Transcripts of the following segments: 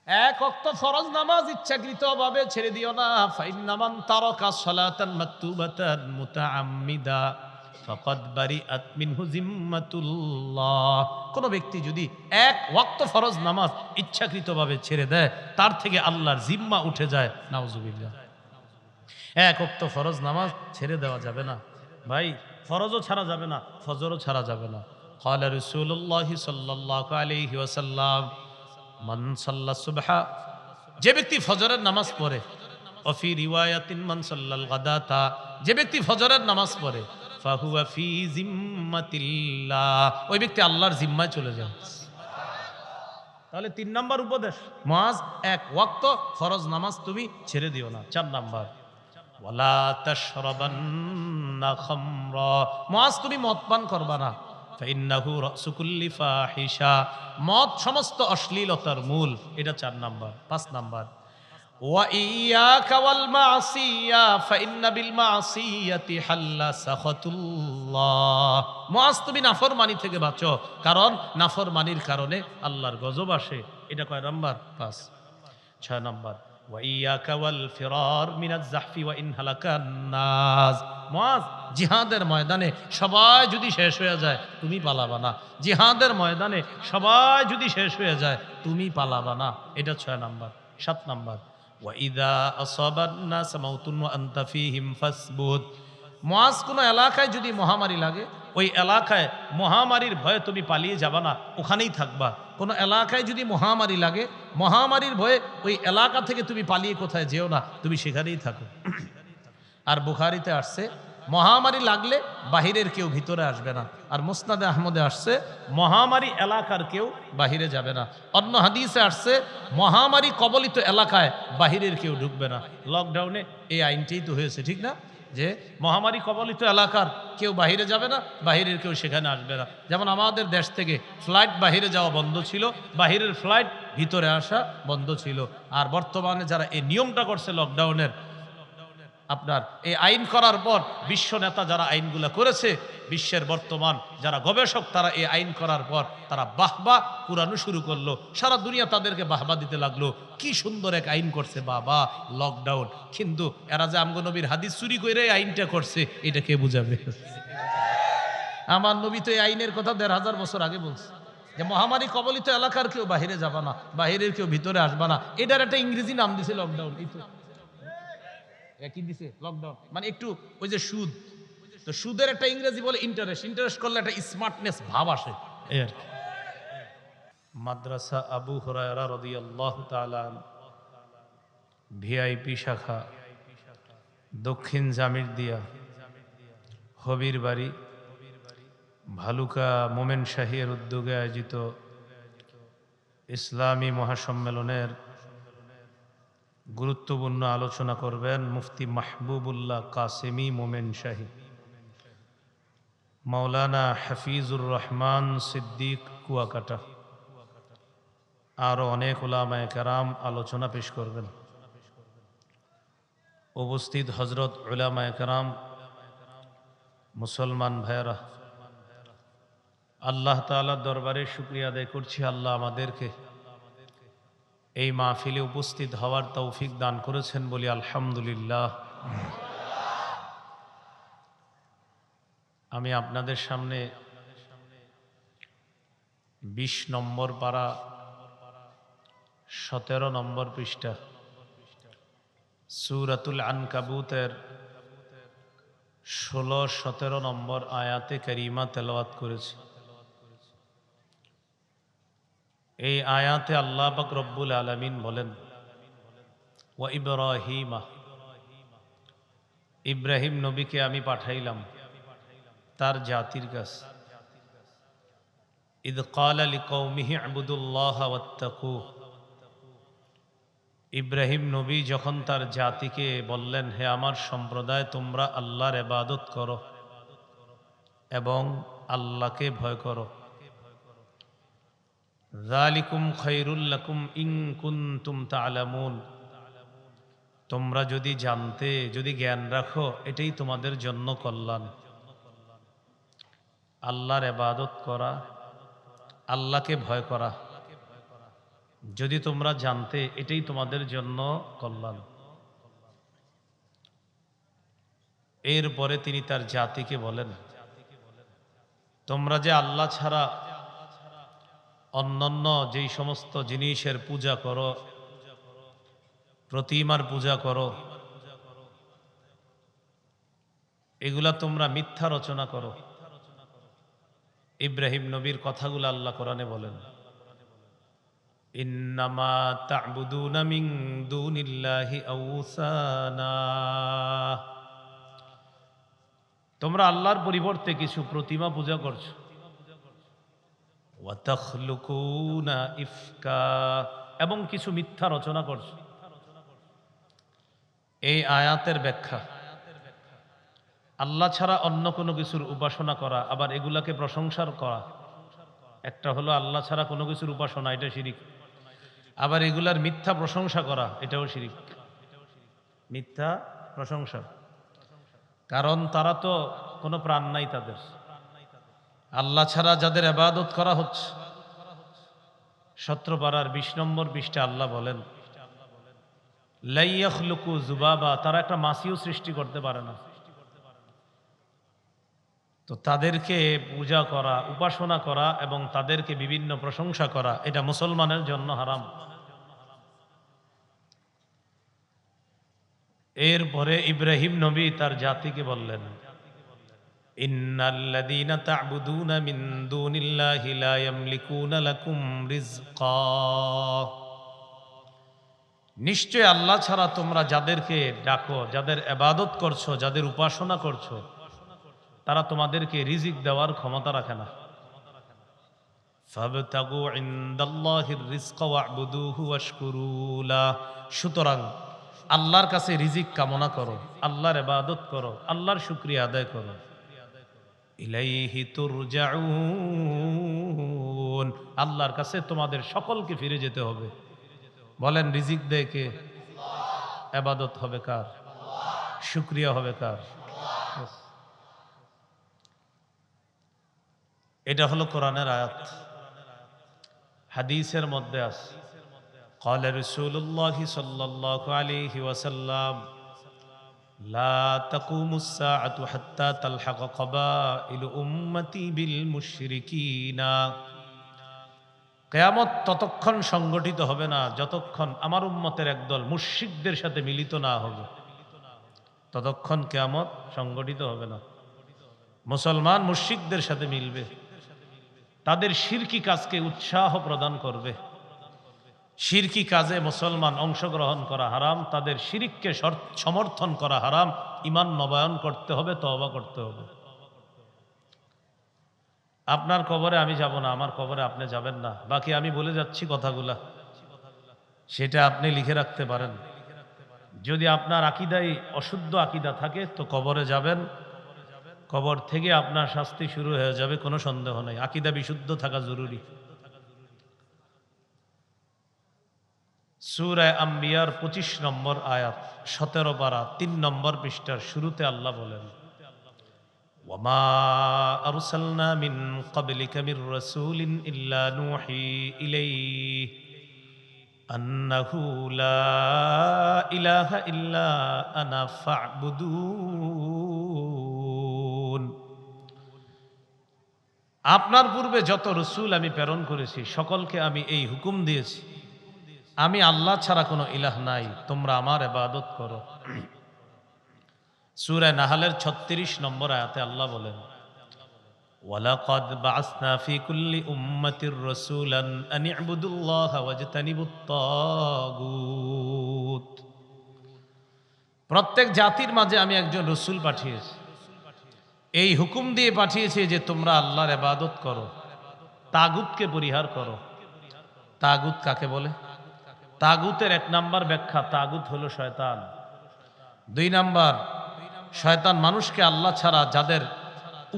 এক ওয়াক্ত ফরজ নামাজ ইচ্ছাকৃতভাবে ছেড়ে দিও না। ফাইন্না মান তারাকা সালাতান মাকতুবাতান মুতাআম্মিদা ফাকাদ বারিআত মিনহু জিম্মাতুল্লাহ। কোন ব্যক্তি যদি এক ওয়াক্ত ফরজ নামাজ ইচ্ছাকৃতভাবে ছেড়ে দেয়, তার থেকে আল্লাহর জিম্মা উঠে যায়। নাউজুবিল্লাহ। এক ওয়াক্ত ফরজ নামাজ ছেড়ে দেওয়া যাবে না ভাই। ফরজও ছাড়া যাবে না, ফজরও ছাড়া যাবে না। ক্বালা রাসূলুল্লাহ সাল্লাল্লাহু আলাইহি ওয়াসাল্লাম মান সাল্লা সুবহা, যে ব্যক্তি ফজরের নামাজ পড়ে, অফি রিওয়ায়াতিন মান সাল্লাল গাদাতা, যে ব্যক্তি ফজরের নামাজ পড়ে, ফাহুয়া ফি জিম্মাতিল্লাহ, ওই ব্যক্তি আল্লাহর জিম্মায় চলে যায়। তাহলে ৩ নাম্বার উপদেশ, মুআজ এক ওয়াক্ত ফরজ নামাজ তুমি ছেড়ে দিও না। ৪ নাম্বার, ওয়ালা তাশরাবান্না খামরা, মুআজ তুমি মদ পান করবা না। ফাইন্নাহু রাসু কুল্লি ফাহিশা, মদ সমস্ত অশ্লীলতার মূল। এটা ৪ নাম্বার। ৫ নাম্বার, ওয়া ইয়াকা ওয়াল মাসিয়া ফাইন্না বিল মাসিয়াতি হাল্লা সাখাতুল্লাহ, মুআজ তুমি নাফরমানি থেকে বাঁচো, কারণ নাফরমানির কারণে আল্লাহর গজব আসে। এটা কয় নাম্বার? ৫। ৬ নাম্বার, ওয়া ইয়াকা ওয়াল ফিরার মিনাজ জাহফি ওয়া ইন হালাকান নাস, মুআজ জিহাদের ময়দানে সবাই যদি শেষ হয়ে যায় তুমি পালাবা না। জিহাদের ময়দানে সবাই যদি শেষ হয়ে যায় তুমি পালাবা না। এটা ৬ নাম্বার। ৭ নাম্বার, ওয়া ইযা আসাবান নাস মাউতুন ওয়া আনতা ফীহিম ফাসবুত, মুআজ কোন এলাকায় যদি মহামারী লাগে, ওই এলাকায় মহামারীর ভয়ে তুমি পালিয়ে যাবা না, ওখানেই থাকবা। কোন এলাকায় যদি মহামারী লাগে, মহামারীর ভয়ে ওই এলাকা থেকে তুমি পালিয়ে কোথায় যেও না, তুমি সেখানেই থাকো। আর বুখারীতে আসছে মহামারী লাগলে বাহিরের কেউ ভিতরে আসবে না। আর মুসনাদে আহমদে আসছে মহামারী এলাকার কেউ বাহিরে যাবে না। অন্য হাদিসে আসছে মহামারী কবলিত এলাকায় বাহিরের কেউ ঢুকবে না। লকডাউনে এই আইনটাই তো হয়েছে, ঠিক না? যে মহামারী কবলিত এলাকার কেউ বাহিরে যাবে না, বাহিরের কেউ সেখানে আসবে না। যেমন আমাদের দেশ থেকে ফ্লাইট বাহিরে যাওয়া বন্ধ ছিল, বাহিরের ফ্লাইট ভিতরে আসা বন্ধ ছিল। আর বর্তমানে যারা এই নিয়মটা করছে লকডাউনের, আপনার এই আইন করার পর বিশ্ব নেতা যারা আইনগুলো করেছে, বিশ্বের বর্তমান যারা গবেষক, তারা এই আইন করার পর তারা বাহবা কুরানো শুরু করলো। সারা দুনিয়া তাদেরকে বাহবা দিতে লাগলো, কি সুন্দর এক আইন করছে বাবা, লকডাউন। কিন্তু এরা যে আমগো নবীর হাদিস চুরি করে এই আইনটা করছে, এটা কে বুঝাবে? আমার নবী তো এই আইনের কথা ১৫০০ বছর আগে বলছে যে মহামারী কবলিত এলাকার কেউ বাহিরে যাবা না, বাহিরের কেউ ভিতরে আসবা না। এটার একটা ইংরেজি নাম দিছে লকডাউন। এই তো একই দিছে লকডাউন, মানে একটু ওই যে সুদ, তো সুদের একটা ইংরেজি বলে ইন্টারেস্ট। ইন্টারেস্ট করলে একটা স্মার্টনেস ভাব আসে। এর মাদ্রাসা আবু হুরায়রা রাদিয়াল্লাহু তাআলা ভিআইপি শাখা, দক্ষিণ জামিরদিয়া, হবির বাড়ি, ভালুকা মোমেন শাহীর উদ্যোগে আয়োজিত ইসলামী মহাসম্মেলনের গুরুত্বপূর্ণ আলোচনা করবেন মুফতি মাহবুবুল্লাহ কাসেমি মোমেন শাহী, মাওলানা হাফিজুর রহমান সিদ্দিক কুয়াকাটা, আরও অনেক উলামায়ে কেরাম আলোচনা পেশ করবেন। উপস্থিত হজরত উলামায়ে কেরাম, মুসলমান ভাইয়েরা, আল্লাহ তাআলার দরবারে শুকরিয়া আদায় করছি, আল্লাহ আমাদেরকে এই মাহফিলে উপস্থিত হওয়ার তৌফিক দান করেছেন বলি আলহামদুলিল্লাহ। আমি আপনাদের সামনে ২০ নম্বর পারা ১৭ নম্বর পৃষ্ঠা সূরাতুল আনকাবুতের ১৬-১৭ নম্বর আয়াতে কারিমা তেলাওয়াত করেছি। এই আয়াতে আল্লাহ পাক রব্বুল আলামিন বলেন, ওয়া ইব্রাহিমা, ইব্রাহিম নবীকে আমি পাঠাইলাম তার জাতির কাছে। ইদ ক্বালা লিকওমিহি ইবুদুল্লাহ ওয়াত্তাকু, ইব্রাহিম নবী যখন তার জাতিকে বললেন, হে আমার সম্প্রদায়, তোমরা আল্লাহর ইবাদত করো এবং আল্লাহকে ভয় করো। যালিকুম খায়রুল লাকুম ইন কুনতুম তা'লামুন, তোমরা যদি জানতে, যদি জ্ঞান রাখো, এটাই তোমাদের জন্য কল্যাণ। আল্লাহর ইবাদত করা, আল্লাহকে ভয় করা, যদি তোমরা জানতে এটাই তোমাদের জন্য কল্যাণ। এরপরে তিনি তার জাতিকে বলেন, তোমরা যে আল্লাহ ছাড়া অন্যান্য যেই সমস্ত জিনিসের পূজা করো, প্রতিমার পূজা করো, এগুলা তোমরা মিথ্যা রচনা করো। ইব্রাহিম নবীর কথাগুলো আল্লাহ কোরআনে বলেন, ইন্নামা তা'বুদুনা মিন দুনিল্লাহি আওসানা, তোমরা আল্লাহর পরিবর্তে কিছু প্রতিমা পূজা করছো। ওয়া তাখলুকুনা ইফকা, এবং কিছু মিথ্যা রচনা করছো। এই আয়াতের ব্যাখ্যা, আল্লাহ ছাড়া অন্য কোনো কিছুর উপাসনা করা আবার এগুলাকে প্রশংসার করা। একটা হলো আল্লাহ ছাড়া কোনো কিছুর উপাসনা, এটা শিরিক। আবার এগুলার মিথ্যা প্রশংসা করা, এটাও শিরিক। মিথ্যা প্রশংসা, কারণ তারা তো কোনো প্রাণ নাই তাদের। আল্লাহ ছাড়া যাদের ইবাদত করা হচ্ছে, সত্রপাড়ার 20 নম্বর পৃষ্ঠা আল্লাহ বলেন, লা ইয়াখলুকু যুবাবা, তারা একটা মাছিও সৃষ্টি করতে পারে না। তো তাদেরকে পূজা করা, উপাসনা করা এবং তাদেরকে বিভিন্ন প্রশংসা করা, এটা মুসলমানের জন্য হারাম। এরপরে ইব্রাহিম নবী তার জাতিকে বললেন, ইন্নাল্লাযীনা তা'বুদুনা মিন দুনিল্লাহি লা ইয়ামলিকুনা লাকুম রিজকা, নিশ্চয় আল্লাহ ছাড়া তোমরা যাদেরকে ডাকো, যাদের ইবাদত করছো, যাদের উপাসনা করছো, তারা তোমাদেরকে রিজিক দেওয়ার ক্ষমতা রাখে না। ফাবতাগু ইনদাল্লাহির রিজকা ওয়া'বুদুহু ওয়াশকুরু লা, সুতরাং আল্লাহর কাছে রিজিক কামনা করো, আল্লাহর ইবাদত করো, আল্লাহর শুকরিয়া আদায় করো। ইলাইহি তুরজাউন, আল্লাহর কাছে তোমাদের সকলকে ফিরে যেতে হবে। বলেন, রিজিক দেয় কে? ইবাদত হবে কার? শুকরিয়া হবে কার? এটা হলো কোরআনের আয়াত। হাদিসের মধ্যে আছে, قال رسول الله صلى الله عليه وسلم لا تقوم الساعة حتى تلحق قبائل أمتي بالمشركين, কিয়ামত ততক্ষণ সংগঠিত হবে না যতক্ষণ আমার উম্মতের একদল মুশরিকদের সাথে মিলিত না হবে, ততক্ষণ কিয়ামত সংগঠিত হবে না। মুসলমান মুশরিকদের সাথে মিলবে, তাদের শিরকি কাজকে উৎসাহ প্রদান করবে। শিরকি কাজে মুসলমান অংশগ্রহণ করা হারাম, তাদের শিরিককে সমর্থন করা হারাম। ঈমান নবায়ন করতে হবে, তওবা করতে হবে। আপনার কবরে আমি যাব না, আমার কবরে আপনি যাবেন না, বাকি আমি বলে যাচ্ছি কথাগুলা, সেটা আপনি লিখে রাখতে পারেন। যদি আপনার আকীদায় অশুদ্ধ আকীদা থাকে তো কবরে যাবেন, কবর থেকে আপনার শাস্তি শুরু হয়ে যাবে, কোনো সন্দেহ নেই। আকীদা বিশুদ্ধ থাকা জরুরি। সূরা আম্বিয়ার 25 নম্বর আয়াত, 17 পারা 3 নম্বর পৃষ্ঠার শুরুতে আল্লাহ বলেন, ওয়ামা আরসালনা মিন ক্বাবলিকা মির রাসূলিন ইল্লা নূহি ইলাইহি আন্নাহু লা ইলাহা ইল্লা আনা ফা'বুদুন। আপনার পূর্বে যত রাসূল আমি প্রেরণ করেছি সকলকে আমি এই হুকুম দিয়েছি, আমি আল্লাহ ছাড়া কোনো ইলাহ নাই, তোমরা আমার ইবাদত করো। সূরা নাহলের 36 নম্বর আয়াতে আল্লাহ বলেন, ওয়ালাকাদ বা'সনা ফি কুল্লি উম্মাতির রাসূলান আন ই'বুদুল্লাহা ওয়াজতানিবুত তাগুত, প্রত্যেক জাতির মাঝে আমি একজন রাসূল পাঠিয়েছি, এই হুকুম দিয়ে পাঠিয়েছি যে তোমরা আল্লাহর ইবাদত করো, তাগুতকে পরিহার করো। তাগুত কাকে বলে? তাগুতের 1 নাম্বার ব্যাখ্যা, তাগুত হলো শয়তান। 2 নাম্বার, শয়তান মানুষকে আল্লাহ ছাড়া যাদের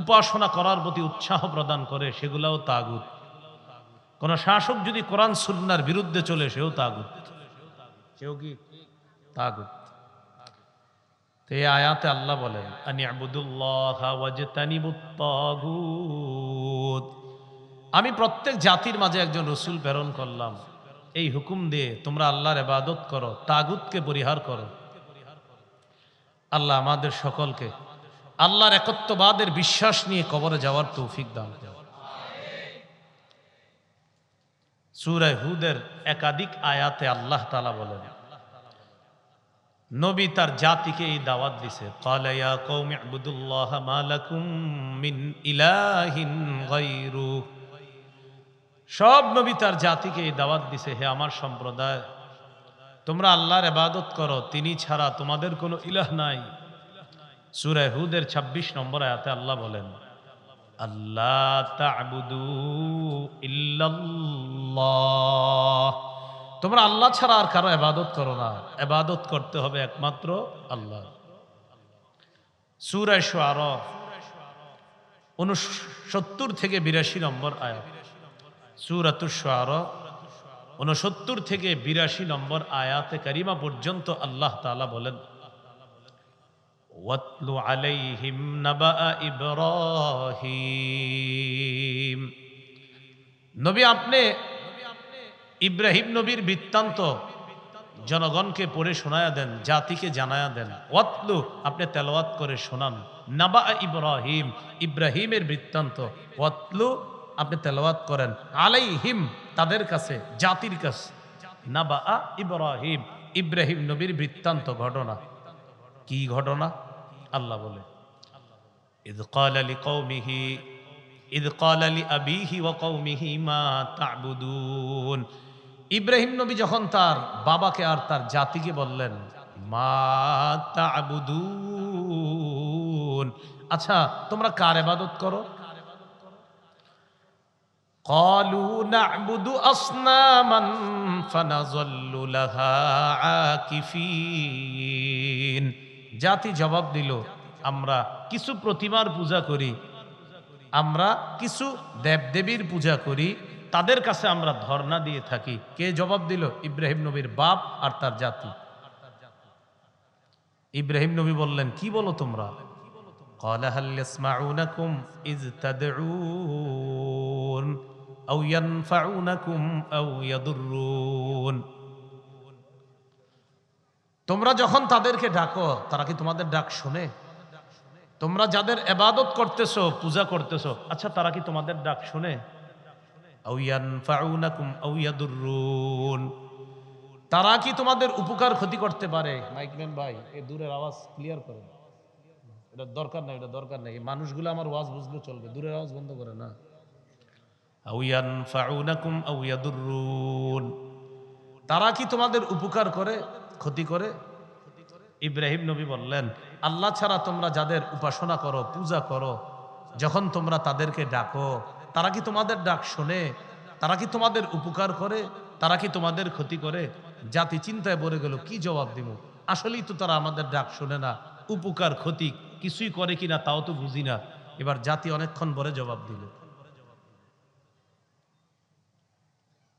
উপাসনা করার প্রতি উৎসাহ প্রদান করে সেগুলাও তাগুত। কোন শাসক যদি কোরআন সুন্নাহর বিরুদ্ধে চলে সেও তাগুত, সেও কি তাগুত। তো এই আয়াতে আল্লাহ বলেন, আন ই'বুদুল্লাহা ওয়াজতানিবুত তাগুত, আমি প্রত্যেক জাতির মাঝে একজন রাসূল প্রেরণ করলাম, এই হুকুম দিয়ে তোমরা আল্লাহর ইবাদত করো, তাগুতকে পরিহার করো। আল্লাহ আমাদের সকলকে আল্লাহর একত্ববাদের বিশ্বাস নিয়ে কবরে যাওয়ার তৌফিক দান করুন। সূরা হুদের একাধিক আয়াতে আল্লাহ তাআলা বলেন, নবী তার জাতিকে এই দাওয়াত দিছে, ক্বালা ইয়া কওমি ইবুদুল্লাহা মা লাকুম মিন ইলাহিন গায়রু। সব নবী তার জাতিকে এই দাওয়াত দিছে, হে আমার সম্প্রদায়, তোমরা আল্লাহর ইবাদত করো, তিনি ছাড়া তোমাদের কোনো ইলাহ নাই। সূরা হুদের ২৬ নম্বর আয়াতে আল্লাহ বলেন, আল্লাহ তা'বুদু ইল্লাল্লাহ, তোমরা আল্লাহ ছাড়া আর কারো ইবাদত করো না, ইবাদত করতে হবে একমাত্র আল্লাহ। সূরা শুআরা ৬৯ থেকে ৮২ নম্বর আয়াত। সূরাতুশ শুআরা ৬৯ থেকে ৮২ নম্বর আয়াতে কারিমা পর্যন্ত আল্লাহ তাআলা বলেন, ওয়াতলু আলাইহিম নাবা ইব্রাহিম। নবী আপনি ইব্রাহিম নবীর বৃত্তান্ত জনগণকে পড়ে শোনায়া দেন, জাতিকে জানায়া দেন। ওয়াতলু আপনি তেলাওয়াত করে শোনান, নাবা ইব্রাহিম ইব্রাহিমের বৃত্তান্ত। ওয়াতলু আপনি তেলাওয়াত করেন, আলাইহিম তাদের কাছে, জাতির কাছে। নাবা ইব্রাহিম ইব্রাহিম নবীর বৃত্তান্ত, ঘটনা। কি ঘটনা? আল্লাহ বলে, ইয ক্বালা লিকওমিহি ইয ক্বালা লিআবিহি ওয়া কওমিহি মা তা'বুদুন। ইব্রাহিম নবী যখন তার বাবাকে আর তার জাতিকে বললেন, মা তা'বুদুন, আচ্ছা তোমরা কার ইবাদত করো? ক্বালু না'বুদু আসনামান ফানাযাল্লু লাহা আকিফিন। জাতি জবাব দিল, আমরা কিছু প্রতিমার পূজা করি, আমরা কিছু দেবদেবীর পূজা করি, তাদের কাছে আমরা ধর্ণা দিয়ে থাকি। কে জবাব দিল? ইব্রাহিম নবীর বাপ আর তার জাতি। ইব্রাহিম নবী বললেন, কি বলো তোমরা? ক্বালা হাল ইয়াসমাউনাকুম ইয তাদউন আও ইয়ানফাউনাকুম আও ইয়াদুররুন। তোমরা যখন তাদেরকে ডাকো, তারা কি তোমাদের ডাক শুনে? তোমরা যাদের ইবাদত করতেছো, পূজা করতেছো, আচ্ছা তারা কি তোমাদের ডাক শুনে? আও ইয়ানফাউনাকুম আও ইয়াদুররুন, তারা কি তোমাদের উপকার ক্ষতি করতে পারে? মাইকম্যান ভাই, এই দূরের আওয়াজ ক্লিয়ার করেন। এটা দরকার নাই, এটা দরকার নাই। এই মানুষগুলো আমার ওয়াজ বুঝলে চলবে, দূরের আওয়াজ বন্ধ করে না। আও ইয়ানফাউনাকুম আও ইয়াদুররুন, তারা কি তোমাদের উপকার করে, ক্ষতি করে? ইব্রাহিম নবী বললেন, আল্লাহ ছাড়া তোমরা যাদের উপাসনা করো, পূজা করো, যখন তোমরা তাদেরকে ডাকো, তারা কি তোমাদের ডাক শোনে? তারা কি তোমাদের উপকার করে? তারা কি তোমাদের ক্ষতি করে? জাতি চিন্তায় পড়ে গেল, কি জবাব দিব? আসলেই তো তারা আমাদের ডাক শোনে না, উপকার ক্ষতি কিছুই করে কিনা তাও তো বুঝি না। এবার জাতি অনেকক্ষণ পরে জবাব দিল,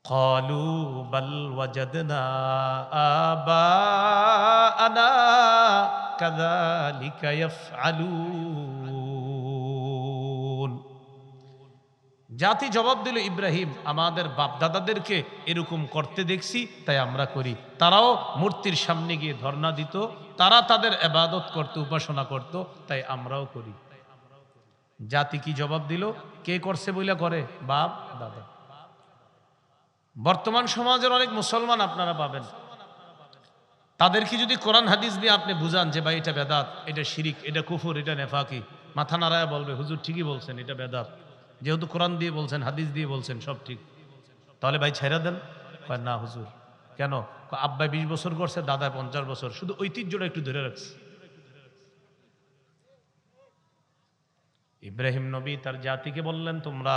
ক্বালু বাল ওয়াজাদনা আবাআনা কাযালিকা ইয়াফআলুন। জাতি জবাব দিল, ইব্রাহিম, আমাদের বাপদাদাদেরকে এরকম করতে দেখছি তাই আমরা করি। তারাও মূর্তির সামনে গিয়ে ধর্ণা দিত, তারা তাদের ইবাদত করত, উপাসনা করত, তাই আমরাও করি। জাতি কি জবাব দিল? কে করছে বইলা করে? বাপ দাদা। বর্তমান সমাজের অনেক মুসলমান আপনারা পাবেন, তাদেরকে যদি কোরআন হাদিস দিয়ে আপনি বুঝান যে ভাই এটা বেদাত, এটা শিরিক, এটা কুফর, এটা নেফাকি, মাথা নাড়ায় বলবে হুজুর ঠিকই বলছেন, এটা বেদাত, যেহেতু কোরআন দিয়ে বলছেন, হাদিস দিয়ে বলছেন, সব ঠিক, তাহলে ভাই ছেড়ে দেন। কয় না হুজুর। কেন? আব্বাই 20 বছর করছে, দাদায় 50 বছর, শুধু ঐতিহ্যটা একটু ধরে রাখছে। ইব্রাহিম নবী তার জাতিকে বললেন, তোমরা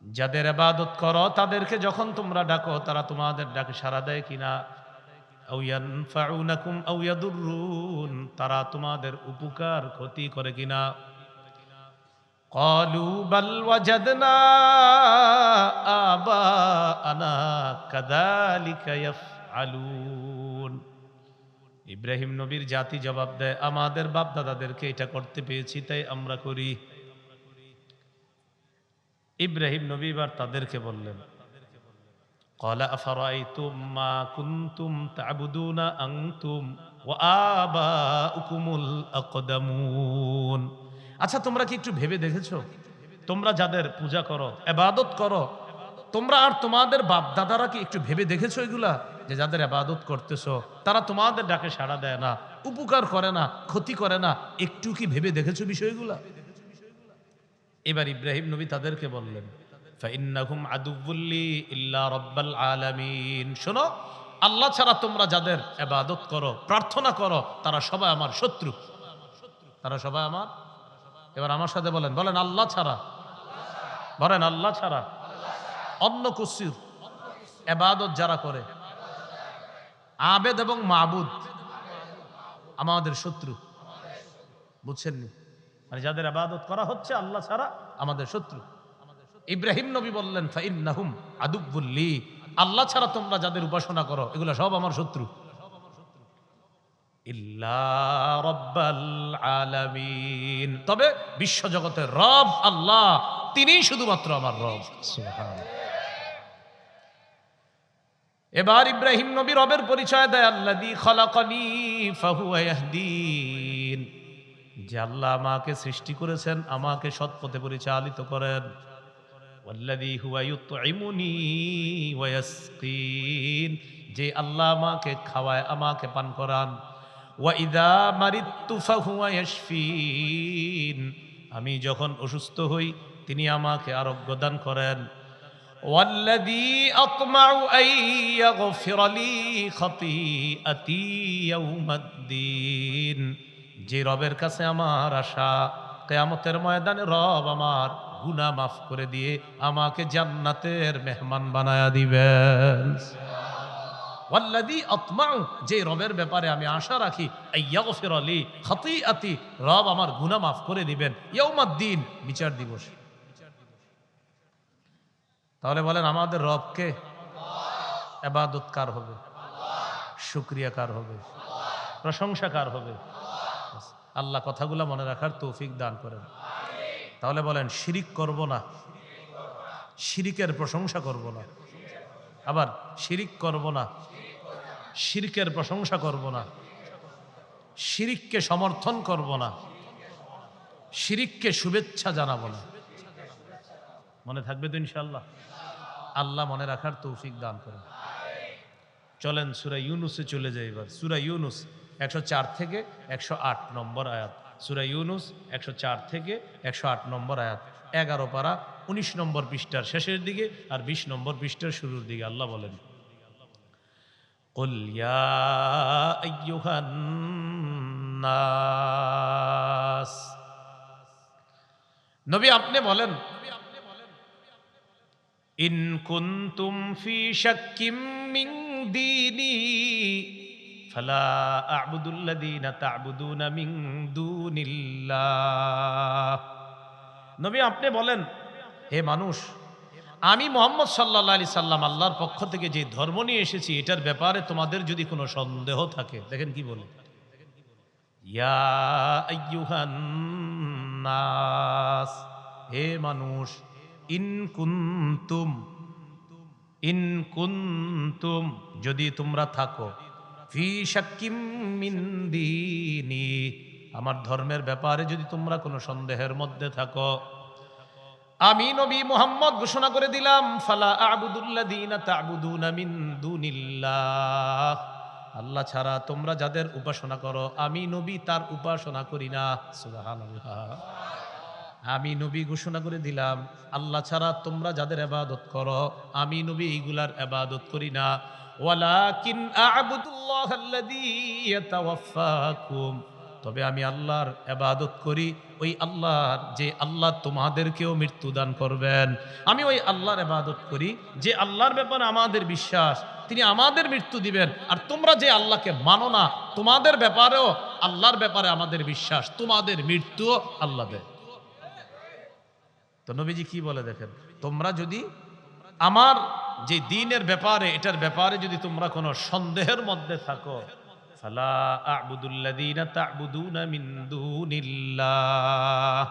যাদের ইবাদত করো তাদেরকে যখন তোমরা ডাকো, তারা তোমাদের ডাকে সাড়া দেয় কিনা? আও ইয়ানফাউনাকুম আও ইয়াদুররুন, তারা তোমাদের উপকার ক্ষতি করে কিনা? ক্বালু বাল ওয়াজাদনা আবাআনা কাযালিকা ইয়াফআলুন। ইব্রাহিম নবীর জাতি জবাব দেয়, আমাদের বাপ দাদাদেরকে এটা করতে পেয়েছি তাই আমরা করি। ইব্রাহিম নবী এবার তাদেরকে বললেন, قال أفرأيتم ما كنتم تعبدون أنتم وآباؤكم الأقدمون। আচ্ছা তোমরা কি একটু ভেবে দেখেছো, তোমরা যাদের পূজা করো, ইবাদত করো, তোমরা আর তোমাদের বাপ দাদারা কি একটু ভেবে দেখেছো এগুলা, যে যাদের ইবাদত করতেছো তারা তোমাদের ডাকে সাড়া দেয় না, উপকার করে না, ক্ষতি করে না, একটু কি ভেবে দেখেছো বিষয়গুলা? এবার ইব্রাহিম নবী তাদেরকে বললেন, ফাইন্নাহুম আদুউল্লি ইল্লা রাব্বাল আলামিন, শোনো, আল্লাহ ছাড়া তোমরা যাদের ইবাদত করো, প্রার্থনা করো, তারা সবাই আমার শত্রু, তারা সবাই আমার। এবার আমার সাথে বলেন, বলেন আল্লাহ ছাড়া, বলেন আল্লাহ ছাড়া অন্য কিছুর ইবাদত যারা করে, আবেদ এবং মাবুদ আমাদের শত্রু। বুঝছেননি? মানে যাদের ইবাদত করা হচ্ছে আল্লাহ ছাড়া আমাদের শত্রু। ইব্রাহিম নবী বললেন, ফাইন্নাহুম আদুউল্লি, আল্লাহ ছাড়া তোমরা যাদের উপাসনা করো এগুলো সব আমার শত্রু, ইল্লা রাব্বাল আলামিন, তবে বিশ্বজগতের রব আল্লাহ, তিনিই শুধুমাত্র আমার রব। সুবহানাল্লাহ। এবার ইব্রাহিম নবী রবের পরিচয় দেয়, আল্লাযী খালাকানি ফাহুয়া ইয়াহদিন, যে আল্লাহ আমাকে সৃষ্টি করেছেন, আমাকে সৎ পথে পরিচালিত করেন। ওয়াল্লাযী হুয়া ইউতঈমুনি ওয়া ইয়াসকিন, যে আল্লাহ আমাকে খাওয়ায়, আমাকে পান করান। ওয়া ইযা মারিদতু ফাহুয়া ইয়াশফিন, আমি যখন অসুস্থ হই তিনি আমাকে আরোগ্য দান করেন। ওয়াল্লাযী আতমাউ আন ইয়াগফিরা লি খাতীআতি ইয়াউমাদ্দিন, যে রবের কাছে আমার আশা, কিয়ামতের ময়দানে রব আমার গুনাহ মাফ করে দিয়ে আমাকে জান্নাতের মেহমান বানায়া দিবেন। ওয়াল্লাযী আতমাউ, যে রবের ব্যাপারে আমি আশা রাখি, আইয়াগফিরা লি খাতীআতি, রব আমার গুনাহ মাফ করে দিবেন, ইয়াউমাদ্দিন, বিচার দিবস। তাহলে বলেন আমাদের রবকে ইবাদত কার হবে, শুকরিয়া কার হবে, প্রশংসা কার হবে? আল্লাহ কথাগুলো মনে রাখার তৌফিক দান করেন। তাহলে বলেন শিরিক করব না, শিরিকের প্রশংসা করব না, আবার শিরিক করব না, শিরকের প্রশংসা করব না, শিরিককে সমর্থন করব না, শিরিককে শুভেচ্ছা জানাবো না। মনে থাকবে তো ইনশাআল্লাহ? আল্লাহ মনে রাখার তৌফিক দান করেন। চলেন সূরা ইউনুসে চলে যাই। এবার সূরা ইউনুস 104 থেকে 108 নম্বর আয়াত। সূরা ইউনুস 104 থেকে 108 নম্বর আয়াত, 11 পারা 19 নম্বর পৃষ্ঠার শেষের দিকে আর 20 নম্বর পৃষ্ঠার শুরুর দিকে। আল্লাহ বলেন, কুল ইয়া আইয়ুহান নাস, নবী আপনি বলেন, ইন কুনতুম ফি শাক্কিম মিন দীনি ফালা আ'বুদুল্লাযীনা তা'বুদুনা মিন দুনিল্লাহ। নবী আপনি বলেন, হে মানুষ, আমি মুহাম্মদ সাল্লাল্লাহু আলাইহি সাল্লাম আল্লাহর পক্ষ থেকে যে ধর্ম নিয়ে এসেছি এটার ব্যাপারে তোমাদের যদি কোনো সন্দেহ থাকে, দেখেন কি বলে, ইয়া আইয়ুহান নাস, হে মানুষ, ইন কুনতুম, যদি তোমরা থাকো, ফি শাক্কিম মিন দীনি, আমার ধর্মের ব্যাপারে যদি তোমরা কোনো সন্দেহের মধ্যে থাকো, আমি নবী মুহাম্মদ ঘোষণা করে দিলাম, ফালা আ'বুদুল্লাযীনা তা'বুদুনা মিন দুনিল্লাহ, আল্লাহ ছাড়া তোমরা যাদের উপাসনা করো আমি নবী তার উপাসনা করি না। সুবহানাল্লাহ। আমি নবী ঘোষণা করে দিলাম, আল্লাহ ছাড়া তোমরা যাদের ইবাদত করো আমি নবী এইগুলার ইবাদত করি না। ওয়ালাকিন আ'বুদুল্লাহাল্লাযী ইয়াতাওয়াফফাকুম, তবে আমি আল্লাহর ইবাদত করি, ওই আল্লাহর, যে আল্লাহ তোমাদেরকেও মৃত্যু দান করবেন। আমি ওই আল্লাহর ইবাদত করি যে আল্লাহর ব্যাপারে আমাদের বিশ্বাস তিনি আমাদের মৃত্যু দিবেন। আর তোমরা যে আল্লাহকে মানো না, তোমাদের ব্যাপারেও আল্লাহর ব্যাপারে আমাদের বিশ্বাস, তোমাদের মৃত্যুও আল্লাহ দেয়। তো নবীজি কি বলে দেখেন, তোমরা যদি আমার যে দ্বীনের ব্যাপারে, এটার ব্যাপারে যদি তোমরা কোনো সন্দেহের মধ্যে থাকো, ফালা আ'বুদুল্লাযীনা তা'বুদুনা মিন দুনিল্লাহ,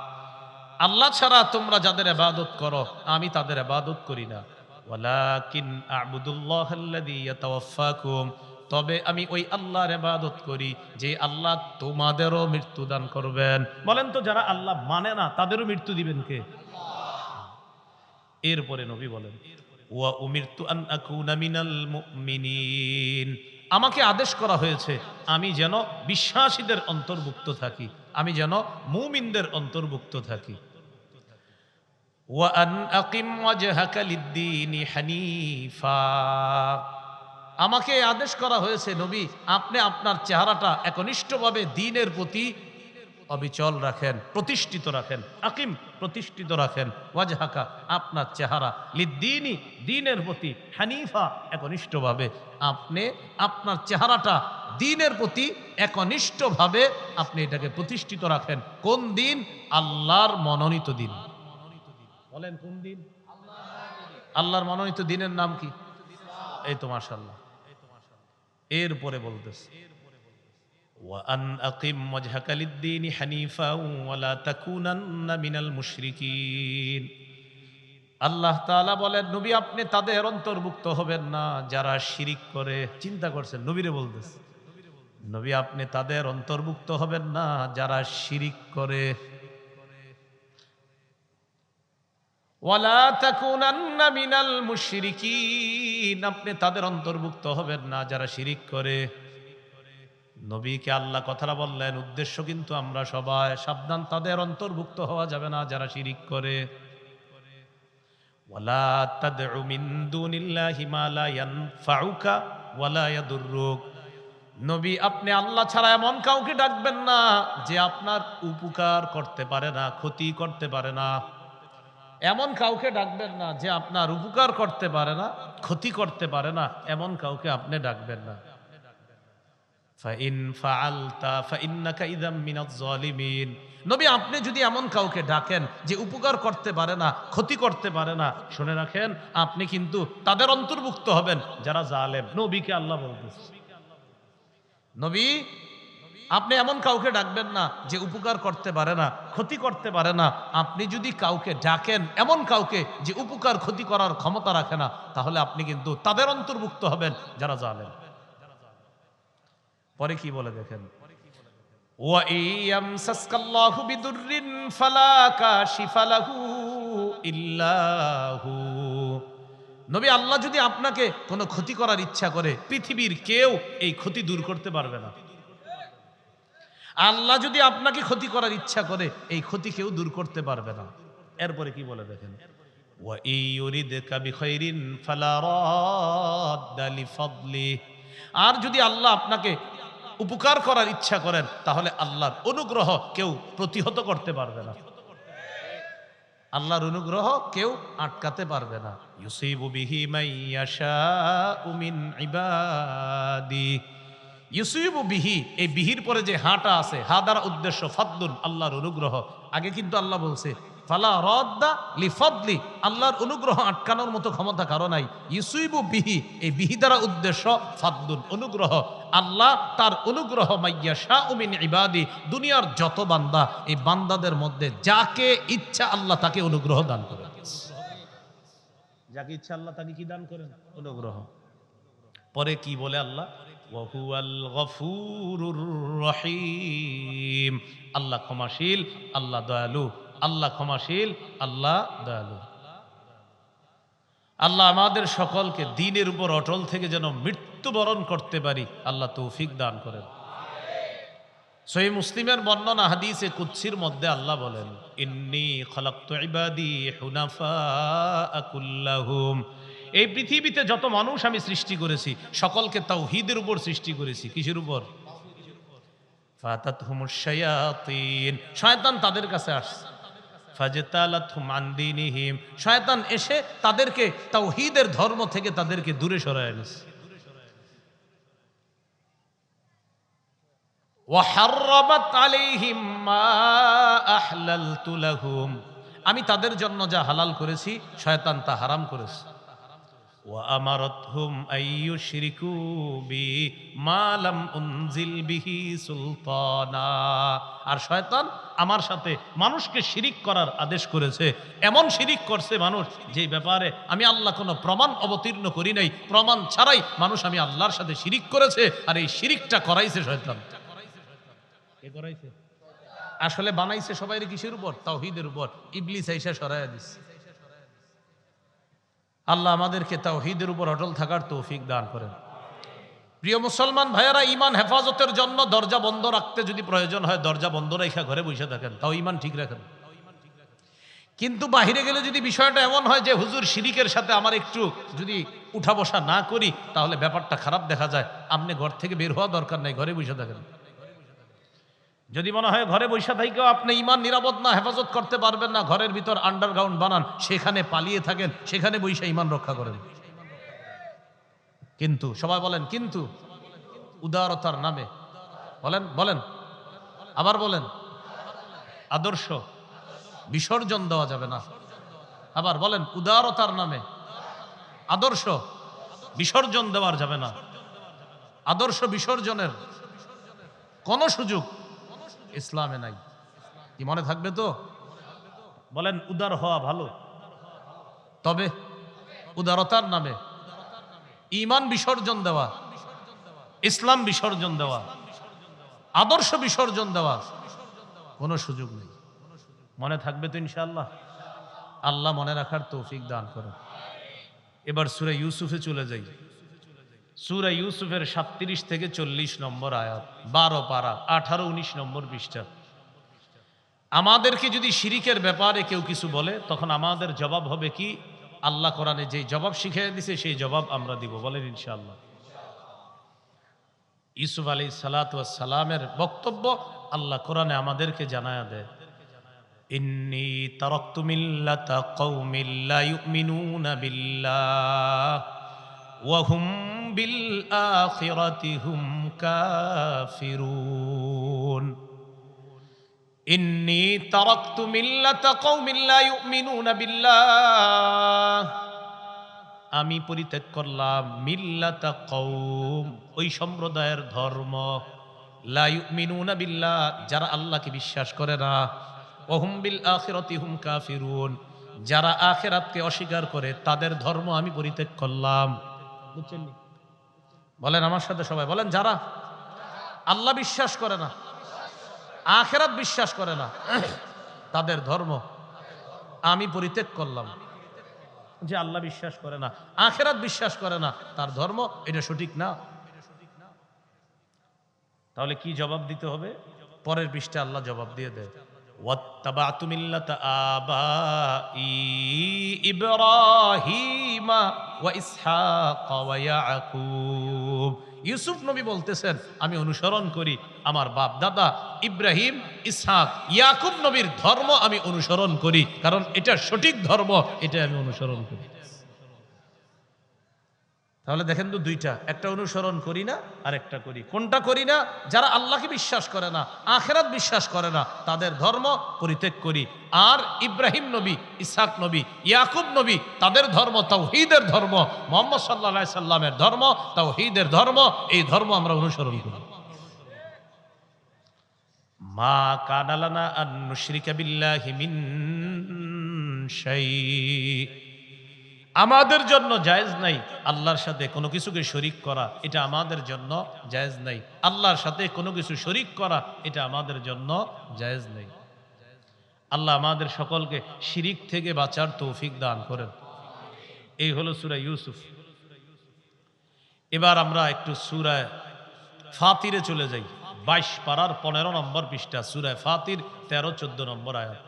আল্লাহ ছাড়া তোমরা যাদের ইবাদত করো আমি তাদের ইবাদত করি না। ওয়ালাকিন আ'বুদুল্লাহাল্লাযী ইয়াতাওয়াফফাকুম, তবে আমি ওই আল্লাহর ইবাদত করি যে আল্লাহ তোমাদেরও মৃত্যু দান করবেন। বলেন তো, যারা আল্লাহ মানে না তাদেরও মৃত্যু দিবেন কে? এরপরে নবী বলেন, ওয়া উমিরতু আন আকুনা মিনাল মুমিনিন, আমাকে আদেশ করা হয়েছে আমি যেন বিশ্বাসীদের অন্তর্ভুক্ত থাকি, আমি যেন মুমিনদের অন্তর্ভুক্ত থাকি। ওয়া আন আকিম ওয়াজহাকা লিদ-দীনি হানিফা, আমাকে আদেশ করা হয়েছে নবী আপনি আপনার চেহারাটা একনিষ্ঠভাবে দ্বীনের প্রতি অবিচল রাখেন, প্রতিষ্ঠিত রাখেন। আকিম, প্রতিষ্ঠিত রাখেন। ওয়াজহাকা, আপনার চেহারা, লিদ্দীনি, দ্বীনের প্রতি, হানিফা, একনিষ্ঠভাবে আপনি আপনার চেহারাটা দ্বীনের প্রতি একনিষ্ঠভাবে আপনি এটাকে প্রতিষ্ঠিত রাখেন। কোন দিন? আল্লাহর মনোনীত দিন। বলেন কোন দিন? আল্লাহর মনোনীত দিনের নাম কি? এই তো মাশাআল্লাহ। এরপরে বলতেছে, وأن أقم وجهك للدين حنيفا ولا تكونن من المشركين। আল্লাহ তাআলা বলেন নবী আপনি তাদের অন্তর্ভুক্ত হবেন না যারা শিরিক করে। চিন্তা করছেন, নবীরে বলতেছে নবী আপনি তাদের অন্তর্ভুক্ত হবেন না যারা শিরিক করে। ওয়ালা তাকুনান্না মিনাল মুশরিকিন, আপনি তাদের অন্তর্ভুক্ত হবেন না যারা শিরিক করে। নবীকে আল্লাহ কথাটা বললেন, উদ্দেশ্য কিন্তু আমরা সবাই সাবধান, তাদের অন্তর্ভুক্ত হওয়া যাবে না যারা শিরিক করে। ওয়ালা তাদউ মিন দুনিল্লাহি মা লা ইয়ানফাউকা ওয়ালা ইয়াদুররুক, নবী আপনি আল্লাহ ছাড়া এমন কাউকে ডাকবেন না যে আপনার উপকার করতে পারে না, ক্ষতি করতে পারে না। এমন কাউকে ডাকবেন না যে আপনার উপকার করতে পারে না, ক্ষতি করতে পারে না, এমন কাউকে আপনি ডাকবেন না। ফাইন ফাআলতা ফাইন্নাকা ইযাম মিনাজ জালিমিন, নবী আপনি যদি এমন কাউকে ডাকেন যে উপকার করতে পারে না, ক্ষতি করতে পারে না, শুনে রাখেন আপনি কিন্তু তাদের অন্তর্ভুক্ত হবেন যারা জালেম। নবীকে আল্লাহ বলতেছে, নবী আপনি এমন কাউকে ডাকবেন না যে উপকার করতে পারে না, ক্ষতি করতে পারে না। আপনি যদি কাউকে ডাকেন এমন কাউকে যে উপকার ক্ষতি করার ক্ষমতা রাখে না, তাহলে আপনি কিন্তু তাদের অন্তর্ভুক্ত হবেন যারা জালেম। পরে কি বলে দেখেন, ওয়া ইয়ামসাসকাল্লাহু বিদুররিন ফালা কাশিফা লাহু ইল্লাহু, নবী আল্লাহ যদি আপনাকে কোনো ক্ষতি করার ইচ্ছা করে পৃথিবীর কেউ এই ক্ষতি দূর করতে পারবে না। আল্লাহ যদি আপনাকে ক্ষতি করার ইচ্ছা করে এই ক্ষতি কেউ দূর করতে পারবে না। এরপরে কি বলে দেখেন, ওয়া ইউরিদকা বিখাইরিন ফালা রাদ্দা লিফাদলি, আর যদি আল্লাহ আপনাকে উপকার করার ইচ্ছা করেন তাহলে আল্লাহর অনুগ্রহ কেউ প্রতিহত করতে পারবে না, আল্লাহর অনুগ্রহ কেউ আটকাতে পারবে না। ইউসিবু বিহি মাইয়াশাউ মিন ইবাদি, ইউসিবু বিহি, এই বিহির পরে যে হাটা আছে, হা দ্বারা উদ্দেশ্য ফাদলুন, আল্লাহর অনুগ্রহ। আগে কিন্তু আল্লাহ বলছে ফালা রাদ্দা লিফাদলি, আল্লাহর অনুগ্রহ আটকানোর মতো ক্ষমতা কারো নাই। ইউসিবু বিহি, এই বিহি দ্বারা উদ্দেশ্য ফাদলুন, অনুগ্রহ। আল্লাহ তার অনুগ্রহ মাইয়াশাউ মিন ইবাদি, দুনিয়ার যত বান্দা, এই বান্দাদের মধ্যে যাকে ইচ্ছা আল্লাহ তাকে অনুগ্রহ দান করেন। যাকে ইচ্ছা আল্লাহ তাকে কি দান করেন? অনুগ্রহ। পরে কি বলে আল্লাহ, ওয়াহুয়াল গফুরুর রহিম, আল্লাহ ক্ষমাশীল, আল্লাহ দয়ালু, আল্লাহ ক্ষমাশীল, আল্লাহ দয়ালু। আল্লাহ আমাদের সকলকে দ্বীনের উপর অটল থেকে যেন মৃত্যুবরণ করতে পারি আল্লাহ তৌফিক দান করেন। সহিহ মুসলিমের বর্ণনা হাদিসে কুদসির মধ্যে আল্লাহ বলেন, ইন্নী খালাকতু ইবাদি হুনাফা কুল্লাহুম, এই পৃথিবীতে যত মানুষ আমি সৃষ্টি করেছি সকলকে তাওহীদের উপর সৃষ্টি করেছি। কিসের উপর? ফাতাতহুমুশ শায়াতিন, শয়তান তাদের কাছে আসছে। ফাজতালাতহুম আন দীনিহিম, শয়তান এসে তাদেরকে তাওহীদের ধর্ম থেকে তাদেরকে দূরে সরায় এনেছে। ওয়া হাররামাত আলাইহিম মা আহলালতু লাহুম, আমি তাদের জন্য যা হালাল করেছি শয়তান তা হারাম করেছে। وأمرتهم أن يشركوا بي ما لم أنزل به سلطانا। আর শয়তান আমার সাথে মানুষকে শিরিক করার আদেশ করেছে। এমন শিরিক করছে মানুষ যে ব্যাপারে আমি আল্লাহ কোনো প্রমাণ অবতীর্ণ করি নাই, প্রমাণ ছাড়াই মানুষ আমি আল্লাহর সাথে শিরিক করেছে, আর এই শিরিকটা করাইছে শয়তান। কে করাইছে? আসলে বানাইছে সবাই কিসের উপর? তাওহীদের উপর। ইবলিস আইসা সরাইয়া দিচ্ছে। আল্লাহ আমাদেরকে তাওহীদের উপর অটল থাকার তৌফিক দান করেন। প্রিয় মুসলমান ভাইয়েরা, ঈমান হেফাজতের জন্য দরজা বন্ধ রাখতে যদি প্রয়োজন হয় দরজা বন্ধ রেখে ঘরে বসে থাকেন, তাও ঈমান ঠিক রাখেন। কিন্তু বাহিরে গেলে যদি বিষয়টা এমন হয় যে হুজুর শিরিকের সাথে আমার একটু যদি উঠা বসা না করি তাহলে ব্যাপারটা খারাপ দেখা যায়, আপনি ঘর থেকে বের হওয়া দরকার নাই, ঘরে বসে থাকেন। যদি মনে হয় ঘরে বসে থেকেও আপনি ঈমান নিরাপদ না, হেফাজত করতে পারবেন না, ঘরের ভিতর আন্ডারগ্রাউন্ড বানান, সেখানে পালিয়ে থাকেন, সেখানে বসে ঈমান রক্ষা করেন। কিন্তু সবাই বলেন কিন্তু, উদারতার নামে বলেন বলেন আবার বলেন, আদর্শ বিসর্জন দেওয়া যাবে না। আবার বলেন, উদারতার নামে আদর্শ বিসর্জন দেওয়ার যাবে না। আদর্শ বিসর্জনের কোন সুযোগ ইসলামে নাই। কি মনে থাকবে তো? বলেন, উদার হওয়া ভালো, তবে উদারতার নামে ঈমান বিসর্জন দেওয়া, ইসলাম বিসর্জন দেওয়া, আদর্শ বিসর্জন দেওয়া কোনো সুযোগ নেই। মনে থাকবে তো ইনশাআল্লাহ? আল্লাহ মনে রাখার তৌফিক দান করুন। এবার সূরা ইউসুফে চলে যাই। সূরা ইউসুফের 37 থেকে 40 নম্বর আয়াত, 12 পারা, 18-19 নম্বর পৃষ্ঠা। আমাদেরকে যদি শিরিকের ব্যাপারে কেউ কিছু বলে তখন আমাদের জবাব হবে কি? আল্লাহ কোরআনে যে জবাব শিখিয়ে দিয়েছে সেই জবাব আমরা দিব। বলেন ইনশাআল্লাহ। ইউসুফ আলাইহিস সালাতু ওয়াস সালামের বক্তব্য আল্লাহ কোরআনে আমাদেরকে জানায়া দেয়। ইন্নী তারাকতু মিল্লাতা কওমিন লা ইউমিনুনা বিল্লাহ ওয়া হুম বিল আখিরাতি হুম কাফিরুন। ইন্নী তারাকতু মিল্লাতা কওমিন লা ইউমিনুনা বিল্লাহ, আমি পরিত্যাগ করলাম মিল্লাতা কওম, ওই সম্প্রদায়ের ধর্ম, লা ইউমিনুনা বিল্লাহ, যারা আল্লাহকে বিশ্বাস করে না, ওয়া হুম বিল আখিরাতি হুম কাফিরুন, যারা আখিরাতকে অস্বীকার করে তাদের ধর্ম আমি পরিত্যাগ করলাম। বুঝছেন? বলেন আমার সাথে সবাই বলেন, যারা আল্লাহ বিশ্বাস করে না, আখিরাত বিশ্বাস করে না, তাদের ধর্ম আমি পরিত্যাগ করলাম। যে আল্লাহ বিশ্বাস করে না, আখিরাত বিশ্বাস করে না, তার ধর্ম এটা সঠিক না। তাহলে কি জবাব দিতে হবে? পরের পৃষ্ঠাে আল্লাহ জবাব দিয়ে দেয়, ওয়াত্তাবাতু মিল্লাতা আবাই ইব্রাহিমা ওয়া ইসহাক ওয়া ইয়াকুব। ইউসুফ নবী বলতেছেন, আমি অনুসরণ করি আমার বাপ দাদা ইব্রাহিম, ইসহাক, ইয়াকুব নবীর ধর্ম আমি অনুসরণ করি, কারণ এটা সঠিক ধর্ম, এটা আমি অনুসরণ করি। তাহলে দেখেন তো দুইটা, একটা অনুসরণ করি না আর একটা করি। কোনটা করি না? যারা আল্লাহকে বিশ্বাস করে না, আখিরাত বিশ্বাস করে না, তাদের ধর্ম পরিত্যাগ করি। আর ইব্রাহিম নবী, ইসহাক নবী, ইয়াকুব নবী, তাদের ধর্ম তাওহীদের ধর্ম, মুহাম্মদ সাল্লাল্লাহু আলাইহি সাল্লামের ধর্ম তাওহীদের ধর্ম, এই ধর্ম আমরা অনুসরণ করি। মা কানা লানা আন নুশরিকা বিল্লাহি মিন শাই, আমাদের জন্য জায়েজ নাই আল্লাহর সাথে কোনো কিছুকে শরীক করা, এটা আমাদের জন্য জায়েজ নাই। আল্লাহর সাথে কোনো কিছু শরীক করা, এটা আমাদের জন্য জায়েজ নাই। আল্লাহ আমাদের সকলকে শিরিক থেকে বাঁচার তৌফিক দান করেন। এই হলো সূরা ইউসুফ। এবার আমরা একটু সূরা ফাতিরে চলে যাই। 22 পারার 15 নম্বর পৃষ্ঠা, সূরা ফাতির 13-14 নম্বর আয়াত।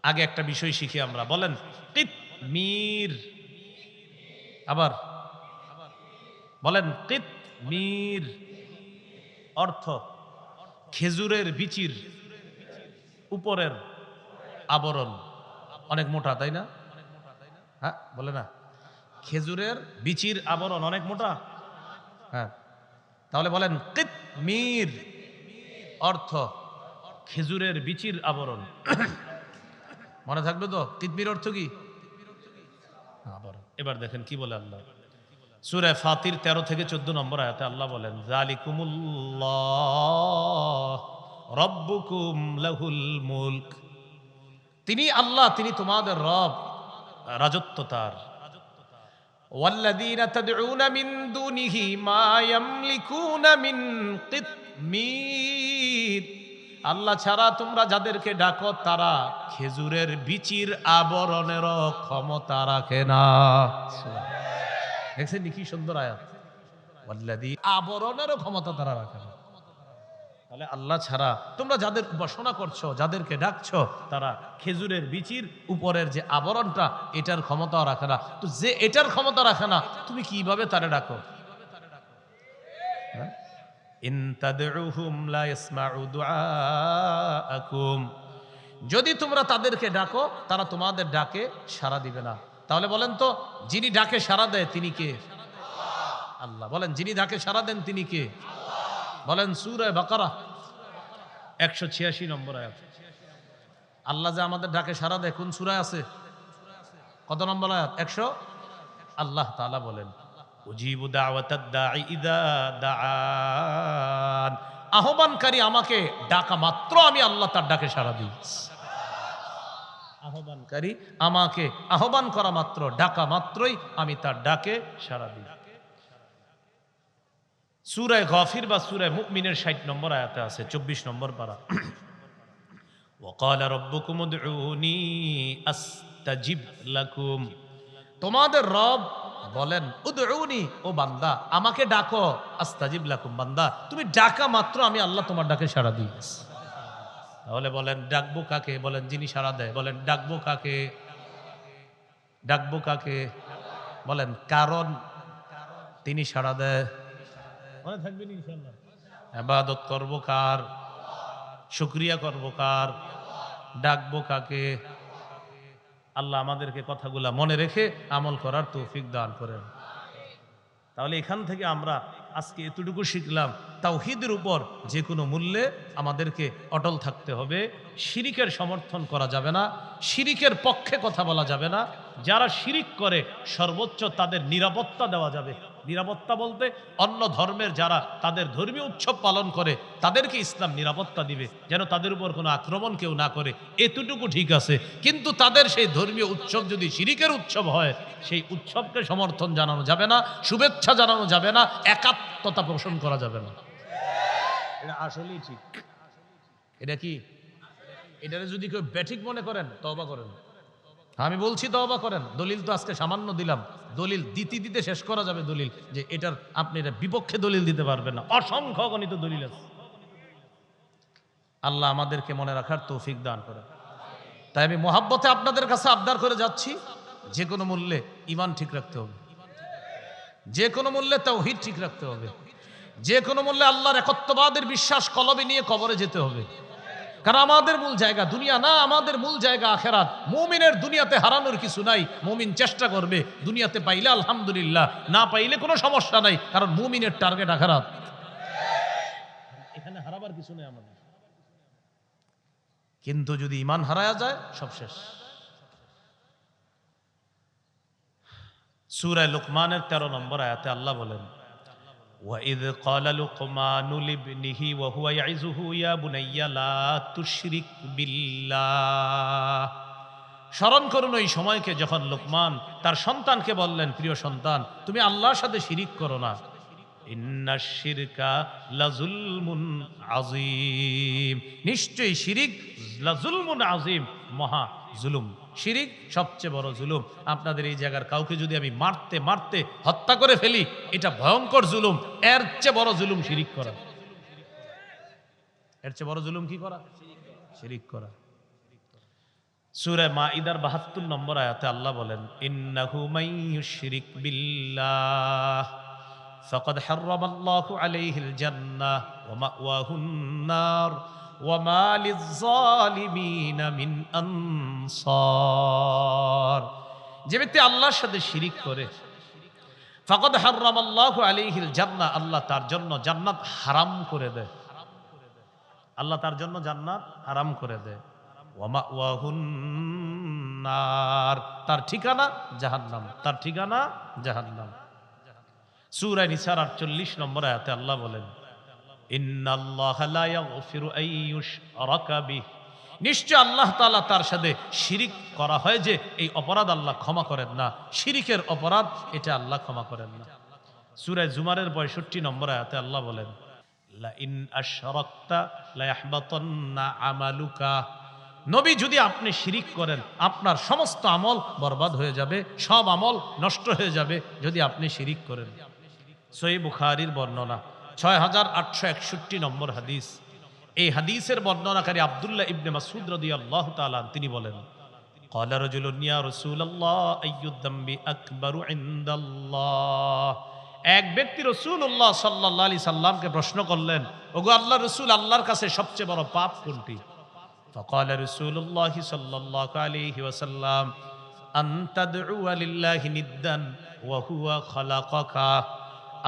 আগে একটা বিষয় শিখি আমরা। বলেন, কিতমির। আবার বলেন, কিতমির অর্থ খেজুরের বিচির উপরের আবরণ। অনেক মোটা, তাই না? হ্যাঁ, বলে না, খেজুরের বিচির আবরণ অনেক মোটা। হ্যাঁ, তাহলে বলেন, কিতমির অর্থ খেজুরের বিচির আবরণ। মনে থাকবে তো? কিতমির অর্থ কি? আবরণ। এবার দেখেন কি বলে আল্লাহ, সূরা ফাতির 13 থেকে 14 নম্বর আয়াতে আল্লাহ বলেন, যালিকুমুল্লাহ রাব্বুকুম লাহুল মুলক, তিনি আল্লাহ, তিনি তোমাদের রব, রাজত্ব তার। ওয়াল্লাযীনা তাদউনা মিন দুনিহি মা ইয়ামলিকুনা মিন কিতমির, আল্লাহ ছাড়া তোমরা যাদেরকে ডাকো তারা খেজুরের বিচির আবরণেরও ক্ষমতা রাখে না। দেখছেন কি সুন্দর আয়াত, ওয়াল্লাযী, আবরণেরও ক্ষমতা তারা রাখে না। তাহলে আল্লাহ ছাড়া তোমরা যাদের উপাসনা করছো, যাদেরকে ডাকছো, তারা খেজুরের বিচির উপরের যে আবরণটা, এটার ক্ষমতাও রাখে না। তো যে এটার ক্ষমতা রাখে না, তুমি কিভাবে তারে ডাকো? ইন তাদউহুম লা ইয়াসমাউ দুআআকুম, যদি তোমরা তাদেরকে ডাকো তারা তোমাদের ডাকে সাড়া দিবে না। তাহলে বলেন তো, যিনি ডাকে সাড়া দেয় তিনি কে? আল্লাহ। বলেন, যিনি ডাকে সাড়া দেন তিনি কে? বলেন সূরা বাকারা 186 নম্বর আয়াত। আল্লাহ যে আমাদের ডাকে সাড়া দেয় কোন সূরায় আছে? কত নম্বর আয়াত? 100। আল্লাহ তাআলা বলেন, উজিবু দাওয়াতাদ দাঈ ইযা দাআন, আহ্বানকারী আমাকে ডাকা মাত্র আমি আল্লাহ তার ডাকে সাড়া দিই। আহ্বানকারী আমাকে আহ্বান করা মাত্র, ডাকা মাত্রই আমি তার ডাকে সাড়া দিই। সূরা গাফির বা সূরা মুমিনের 60 নম্বর আয়াতে আছে, 24 নম্বর পারা। ওয়াকালা রাব্বুকুম উদউনি আস্তাজিব লাকুম, তোমাদের রব বলেন উদউনি, ও বান্দা আমাকে ডাকো, আস্তাজিব লাকুম, বান্দা তুমি ডাকা মাত্র আমি আল্লাহ তোমার ডাকে সাড়া দিই। তাহলে বলেন ডাকবো কাকে? বলেন যিনি সাড়া দেয়। বলেন ডাকবো কাকে? ডাকবো কাকে? বলেন কারণ তিনি সাড়া দেয়। মনে থাকবেন ইনশাআল্লাহ। ইবাদত করব কার? শুকরিয়া করব কার? ডাকবো কাকে? আল্লাহ আমাদেরকে কথাগুলা মনে রেখে আমল করার তৌফিক দান করেন। তাহলে এখান থেকে আমরা আজকে এতটুকু শিখলাম, তাওহীদের উপর যে কোনো মূল্যে আমাদেরকে অটল থাকতে হবে। শিরিকের সমর্থন করা যাবে না, শিরিকের পক্ষে কথা বলা যাবে না। যারা শিরিক করে সর্বোচ্চ তাদের নিরাপত্তা দেওয়া যাবে। নিরাপত্তা বলতে অন্য ধর্মের যারা তাদের ধর্মীয় উৎসব পালন করে তাদেরকে ইসলাম নিরাপত্তা দিবে, যেন তাদের উপর কোনো আক্রমণ কেউ না করে, এতটুকু ঠিক আছে। কিন্তু তাদের সেই ধর্মীয় উৎসব যদি শিরিকের উৎসব হয়, সেই উৎসবকে সমর্থন জানানো যাবে না, শুভেচ্ছা জানানো যাবে না, একাত্মতা পোষণ করা যাবে না। এটা আসলেই ঠিক। এটা কি? এটারে যদি কেউ ব্যাঠিক মনে করেন তওবা করেন। আমি বলছি তওবা করেন। দলিল তো আজকে সামান্য দিলাম, দলিল দিতে দিতে শেষ করা যাবে দলিল, যে এটার আপনি এটা বিপক্ষে দলিল দিতে পারবেন না, অসংখ্য গণিত দলিল আছে। আল্লাহ আমাদেরকে মনে রাখার তৌফিক দান করেন। তাই আমি মহাব্বতে আপনাদের কাছে আবদার করে যাচ্ছি, যে কোনো মূল্যে ঈমান ঠিক রাখতে হবে, যে কোনো মূল্যে তাওহীদ ঠিক রাখতে হবে, যে কোনো মূল্যে আল্লাহর একত্ববাদের বিশ্বাস কলবে নিয়ে কবরে যেতে হবে। কারণ আমাদের মূল জায়গা দুনিয়া না, আমাদের মূল জায়গা আখেরাত। মুমিনের দুনিয়াতে হারানোর কিছু নাই, মুমিন চেষ্টা করবে, দুনিয়াতে পাইলে আলহামদুলিল্লাহ, না পাইলে কোনো সমস্যা নাই, কারণ মুমিনের টার্গেট আখেরাত। এখানে হারাবার কিছু নেই আমাদের। কিন্তু যদি ঈমান হারায়া যায় সব শেষ। সূরা লুকমানের 13 নম্বর আয়াতে আল্লাহ বলেন, وَإِذْ قَالَ لُقْمَانُ لِابْنِهِ وَهُوَ يَعِظُهُ يَا بُنَيَّ لَا تُشْرِكْ بِاللَّهِ, স্মরণ করুন ওই সময়কে যখন লোকমান তার সন্তানকে বললেন, প্রিয় সন্তান তুমি আল্লাহর সাথে শিরিক করো না। ইন্নাশ শিরকা লাযুলমুন আযীম, নিশ্চয়ই শিরিক লাযুলমুন আযীম, মহা জুলুম। শিরিক সবচেয়ে বড় জুলুম। আপনাদের এই জায়গার কাউকে যদি আমি মারতে মারতে হত্যা করে ফেলি, এটা ভয়ঙ্কর জুলুম। এর চেয়ে বড় জুলুম শিরিক করা। এর চেয়ে বড় জুলুম কি করা? শিরিক করা। সূরা মাঈদার ৭২ নম্বর আয়াতে আল্লাহ বলেন, ইন্নাহু মাইয়ুশরিক বিল্লাহ ফাকাদ হারামাল্লাহু আলাইহিল জান্নাহ ওয়া মাওয়াহুন নার ওয়া মা লিয-যালিমিনা মিন আনসার। যে ব্যক্তি আল্লাহর সাথে শিরিক করে, ফাকাদ হারামাল্লাহু আলাইহিল জান্নাহ, আল্লাহ তার জন্য জান্নাত হারাম করে দেয়। আল্লাহ তার জন্য জান্নাত হারাম করে দেয়। ওয়া মাওয়াহুন নার, তার ঠিকানা জাহান্নাম, তার ঠিকানা জাহান্নাম। সূরা নিসার 48 নম্বর আয়াতে আল্লাহ বলেন, ইন্নাল্লাহা লা ইয়াগফিরু আন ইউশরাকা বিহি, নিশ্চয় আল্লাহ তাআলা তার সাথে শিরিক করা হয় যে এই অপরাধ আল্লাহ ক্ষমা করেন না। শিরিকের অপরাধ এটা আল্লাহ ক্ষমা করেন না। সূরা জুমারের 65 নম্বর আয়াতে আল্লাহ বলেন, লা ইন আশরাকতা লা ইয়াহবাতান্না আমালুকা, নবী যদি আপনি শিরিক করেন আপনার সমস্ত আমল বরবাদ হয়ে যাবে, সব আমল নষ্ট হয়ে যাবে যদি আপনি শিরিক করেন। সহিহ বুখারীর বর্ণনা 6861 নম্বর হাদিস। এই হাদিসের বর্ণনাকারী আব্দুল্লাহ ইবনে মাসউদ রাদিয়াল্লাহু তাআলা তিনি বলেন, ক্বালা রাজুলুন ইয়া রাসূলুল্লাহ আইয়ুদ যামবি আকবারু ইনদাল্লাহ, এক ব্যক্তি রাসূলুল্লাহ সাল্লাল্লাহু আলাইহি সাল্লামকে প্রশ্ন করলেন, ওগো আল্লাহর রাসূল, আল্লাহর কাছে সবচেয়ে বড় পাপ কোনটি? ফাকালা রাসূলুল্লাহ সাল্লাল্লাহু আলাইহি ওয়াসাল্লাম, আন তাদউয়া লিল্লাহি নিদ্দান ওয়া হুয়া খালাকাকা,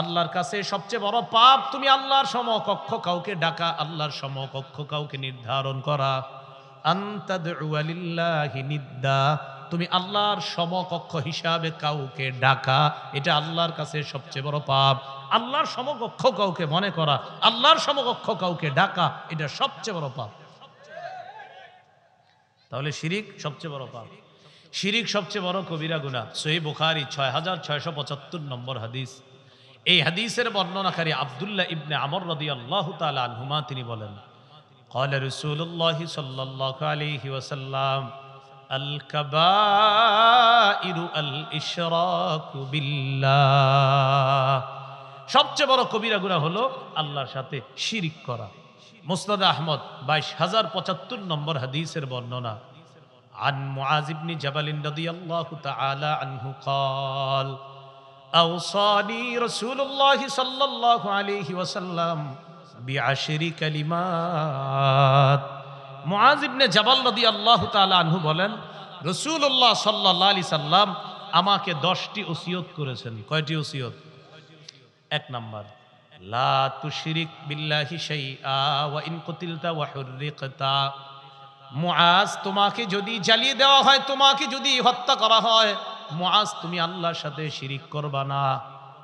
আল্লাহর কাছে সবচেয়ে বড় পাপ তুমি আল্লাহর সমকক্ষ কাউকে ডাকা, আল্লাহর সমকক্ষ কাউকে নির্ধারণ করা। আনতাদউয়া লিল্লাহি নিদ্দা, তুমি আল্লাহর সমকক্ষ হিসাবে কাউকে ডাকা, এটা আল্লাহর কাছে সবচেয়ে বড় পাপ। আল্লাহর সমকক্ষ কাউকে মনে করা, আল্লাহর সমকক্ষ কাউকে ডাকা, এটা সবচেয়ে বড় পাপ। তাহলে শিরিক সবচেয়ে বড় পাপ, শিরিক সবচেয়ে বড় কবিরা গুনাহ। সহিহ বুখারী 6675 নম্বর হাদিস। এই হাদিসের বর্ণনাকারী আব্দুল্লাহ ইবনে আমর রাদিয়াল্লাহু তাআলা আনহুমা তিনি বলেন, ক্বালা রাসূলুল্লাহ সাল্লাল্লাহু আলাইহি ওয়াসাল্লাম, আল কাবাইরু আল ইশরাকু বিল্লাহ, সবচেয়ে বড় কবিরা গুনাহ হলো আল্লাহর সাথে শিরিক করা। মুসনাদ আহমদ 22075 নম্বর হাদিসের বর্ণনা। আন মুআজ ইবনে জাবাল রাদিয়াল্লাহু তাআলা আনহু قال أوصاني رسول الله صلى الله عليه وسلم بعشر كلمات, মুআজ ইবনে জাবাল রাদিয়াল্লাহু তাআলা আনহু বলেন, রাসূলুল্লাহ সাল্লাল্লাহু আলাইহি সাল্লাম আমাকে 10টি ওসিয়ত করেছেন। কয়টি ওসিয়ত? 1 নাম্বার, লা তুশরিক বিল্লাহি শাইআ ওয়া ইন কুতিলতা ওয়া হুররিকতা, মুআজ তোমাকে যদি জ্বালিয়ে দেওয়া হয়, তোমাকে যদি হত্যা করা হয়, মুআজ তুমি আল্লাহর সাথে শিরিক করবা না।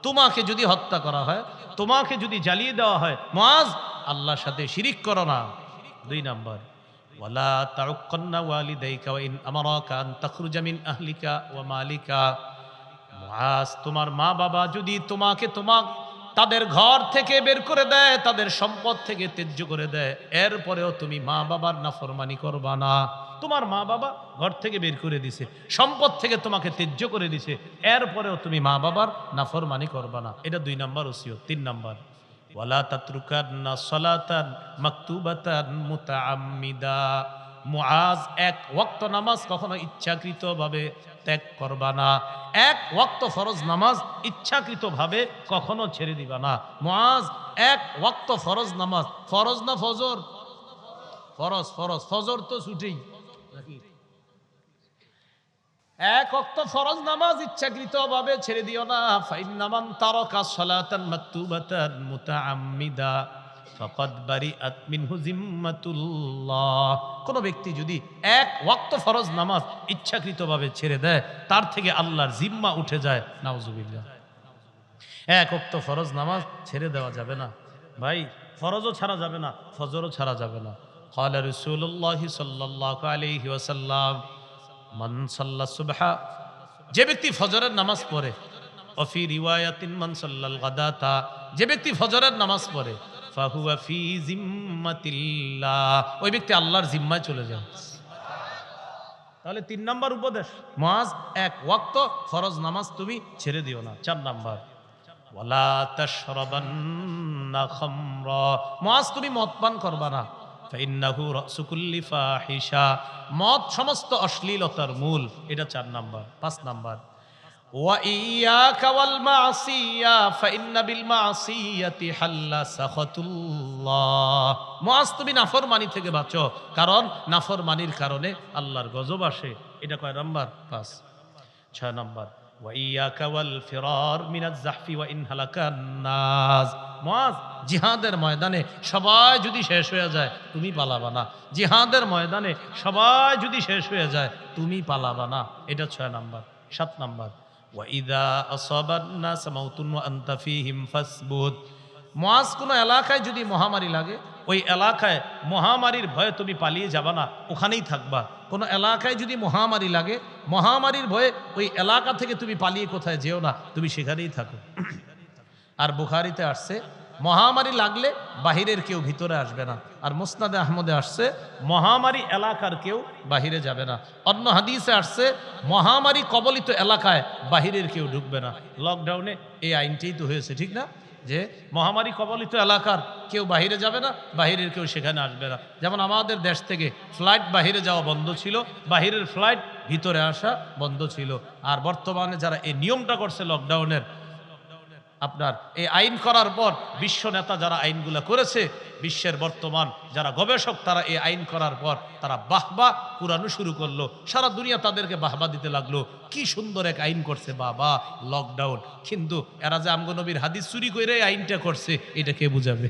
তোমাকে যদি হত্যা করা হয়, তোমাকে যদি জ্বালিয়ে দেওয়া হয়, মুআজ আল্লাহর সাথে শিরিক করো না। 2 নাম্বার, ওয়ালা তাউক্কান্না ওয়ালিদাইকা ওয়া ইন আমারাকা আন তাখরুজা মিন আহলিকা ওয়া মালিকা, মুআজ তোমার মা বাবা যদি তোমাকে তাদের ঘর থেকে বের করে দেয়, তাদের সম্পদ থেকে ত্যায্য করে দেয়, এরপরেও তুমি মা বাবার নাফরমানি করবা না। তোমার মা বাবা ঘর থেকে বের করে দিছে, সম্পদ থেকে তোমাকে ত্যায্য করে দিছে, এরপরেও তুমি মা বাবার নাফরমানি করবা না। এটা 2 নাম্বার ওসিয়ত। 3 নাম্বার, ওয়ালা তাতরুকান্না সালাতান মাকতুবাতান মুতাআম্মিদা, মুআজ 1 ওয়াক্ত নামাজ কখনো ইচ্ছাকৃতভাবে ত্যাগ করবা না। 1 ওয়াক্ত ফরজ নামাজ ইচ্ছাকৃতভাবে কখনো ছেড়ে দিবা না। মুআজ 1 ওয়াক্ত ফরজ নামাজ, ফরজ না ফজর? ফরজ, ফরজ, ফজর তো ছুটেই নাকি? 1 ওয়াক্ত ফরজ নামাজ ইচ্ছাকৃতভাবে ছেড়ে দিও না। ফাইন্না মান তারাকা সালাতান মাকতুবাতান মুতাআম্মিদা ফাকাদ বারিআত মিনহু জিম্মাতুল্লাহ, কোন ব্যক্তি যদি 1 ওয়াক্ত ফরজ নামাজ ইচ্ছাকৃতভাবে ছেড়ে দেয়, তার থেকে আল্লাহর জিম্মা উঠে যায়। নাউজুবিল্লাহ। 1 ওয়াক্ত ফরজ নামাজ ছেড়ে দেওয়া যাবে না ভাই, ফরজও ছাড়া যাবে না, ফজরও ছাড়া যাবে না। ক্বালা রাসূলুল্লাহ সাল্লাল্লাহু আলাইহি ওয়াসাল্লাম, মান সাল্লা সুবহা, যে ব্যক্তি ফজরের নামাজ পড়ে, ওয়া ফি রিওয়ায়াতিন মান সাল্লাল গাদাতা, যে ব্যক্তি ফজরের নামাজ পড়ে, ফাহুয়া ফি জিম্মাতিল্লাহ, ওই ব্যক্তি আল্লাহর জিম্মায় চলে যায়। তাহলে 3 নাম্বার উপদেশ, মুআজ 1 ওয়াক্ত ফরজ নামাজ তুমি ছেড়ে দিও না। 4 নাম্বার, ওয়ালা তাশরাবান্না খামরা, মুআজ তুমি মদ পান করবা না। ফাইন্নাহু রাসু কুল্লি ফাহিশা, মদ সমস্ত অশ্লীলতার মূল। এটা 4 নাম্বার। 5 নাম্বার, ওয়া ইয়াকা ওয়াল মাসিয়া ফাইন্না বিল মাসিয়াতি হাল্লা সাখাতুল্লাহ, মুআজ তুমি নাফরমানি থেকে বাঁচো, কারণ নাফরমানির কারণে আল্লাহর গজব আসে। এটা কয় নাম্বার? 5। 6 নাম্বার, ওয়া ইয়াকা ওয়াল ফিরার মিনাজ জাহফি ওয়া ইন হালাকান নাস। মুআজ, জিহাদের ময়দানে সবাই যদি শেষ হয়ে যায় তুমি পালাবা না। জিহাদের ময়দানে সবাই যদি শেষ হয়ে যায় তুমি পালাবা না। এটা 6 নাম্বার। 7 নাম্বার, ওয়া ইযা আসাবান নাস মাউতুন ওয়া আনতা ফীহিম ফাসবুত। মুআজ, কোন এলাকায় যদি মহামারী লাগে ওই এলাকায় মহামারীর ভয়ে তুমি পালিয়ে যাবা না, ওখানেই থাকবা। কোন এলাকায় যদি মহামারী লাগে, মহামারীর ভয়ে ওই এলাকা থেকে তুমি পালিয়ে কোথায় যেও না, তুমি সেখানেই থাকো। আর বুখারীতে আসছে মহামারী লাগলে বাহিরের কেউ ভিতরে আসবে না। আর মুসনাদে আহমদে আসছে মহামারী এলাকার কেউ বাহিরে যাবে না। অন্য হাদিসে আসছে মহামারী কবলিত এলাকায় বাহিরের কেউ ঢুকবে না। লকডাউনে এই আইনটাই তো হয়েছে, ঠিক না? যে মহামারী কবলিত এলাকার কেউ বাহিরে যাবে না, বাহিরের কেউ সেখানে আসবে না। যেমন আমাদের দেশ থেকে ফ্লাইট বাহিরে যাওয়া বন্ধ ছিল, বাহিরের ফ্লাইট ভিতরে আসা বন্ধ ছিল। আর বর্তমানে যারা এই নিয়মটা করছে লকডাউনের, আপনার এই আইন করার পর বিশ্ব নেতা যারা আইনগুলো করেছে, বিশ্বের বর্তমান যারা গবেষক, তারা এই আইন করার পর তারা বাহবা কুরানো শুরু করলো। সারা দুনিয়া তাদেরকে বাহবা দিতে লাগলো, কি সুন্দর এক আইন করছে বাবা, লকডাউন। কিন্তু এরা যে আমগো নবীর হাদিস চুরি করে এই আইনটা করছে, এটা কে বুঝাবে?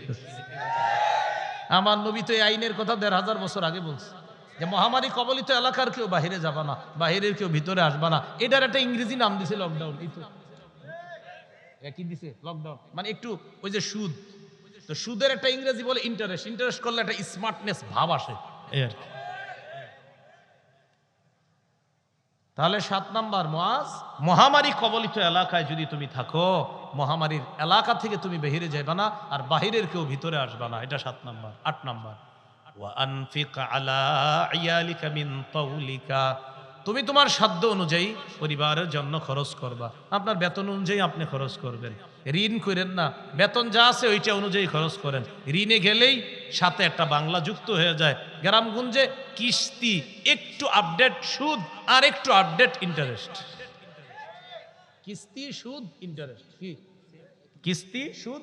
আমার নবী তো এই আইনের কথা ১৫০০ বছর আগে বলছে যে মহামারী কবলিত এলাকার কেউ বাহিরে যাবা না, বাহিরের কেউ ভিতরে আসবা না। এটার একটা ইংরেজি নাম দিছে লকডাউন। এই তো কি দিছে লকডাউন, মানে একটু ওই যে সুদ, তো সুদের একটা ইংরেজি বলে ইন্টারেস্ট। ইন্টারেস্ট করলে একটা স্মার্টনেস ভাব আসে। তাহলে 7 নাম্বার, মুআজ, মহামারী কবলিত এলাকায় যদি তুমি থাকো, মহামারীর এলাকা থেকে তুমি বাহিরে যাইবা না, আর বাহিরের কেউ ভিতরে আসবা না। এটা 7 নাম্বার। 8 নাম্বার, ওয়া আনফিক আলা ইয়ালিকা মিন তাওলিকা। তুমি তোমার সাধ্য অনুযায়ী পরিবারের জন্য খরচ করবা। আপনার বেতন অনুযায়ী আপনি খরচ করবেন, ঋণ করেন না। বেতন যা আছে ওইটা অনুযায়ী খরচ করেন। ঋণে গেলেই সাথে একটা বাংলা যুক্ত হয়ে যায়। গ্রামগঞ্জে কিস্তি, একটু আপডেট সুদ, আর একটু আপডেট ইন্টারেস্ট। কিস্তি, সুদ, ইন্টারেস্ট। কি কিস্তি, সুদ,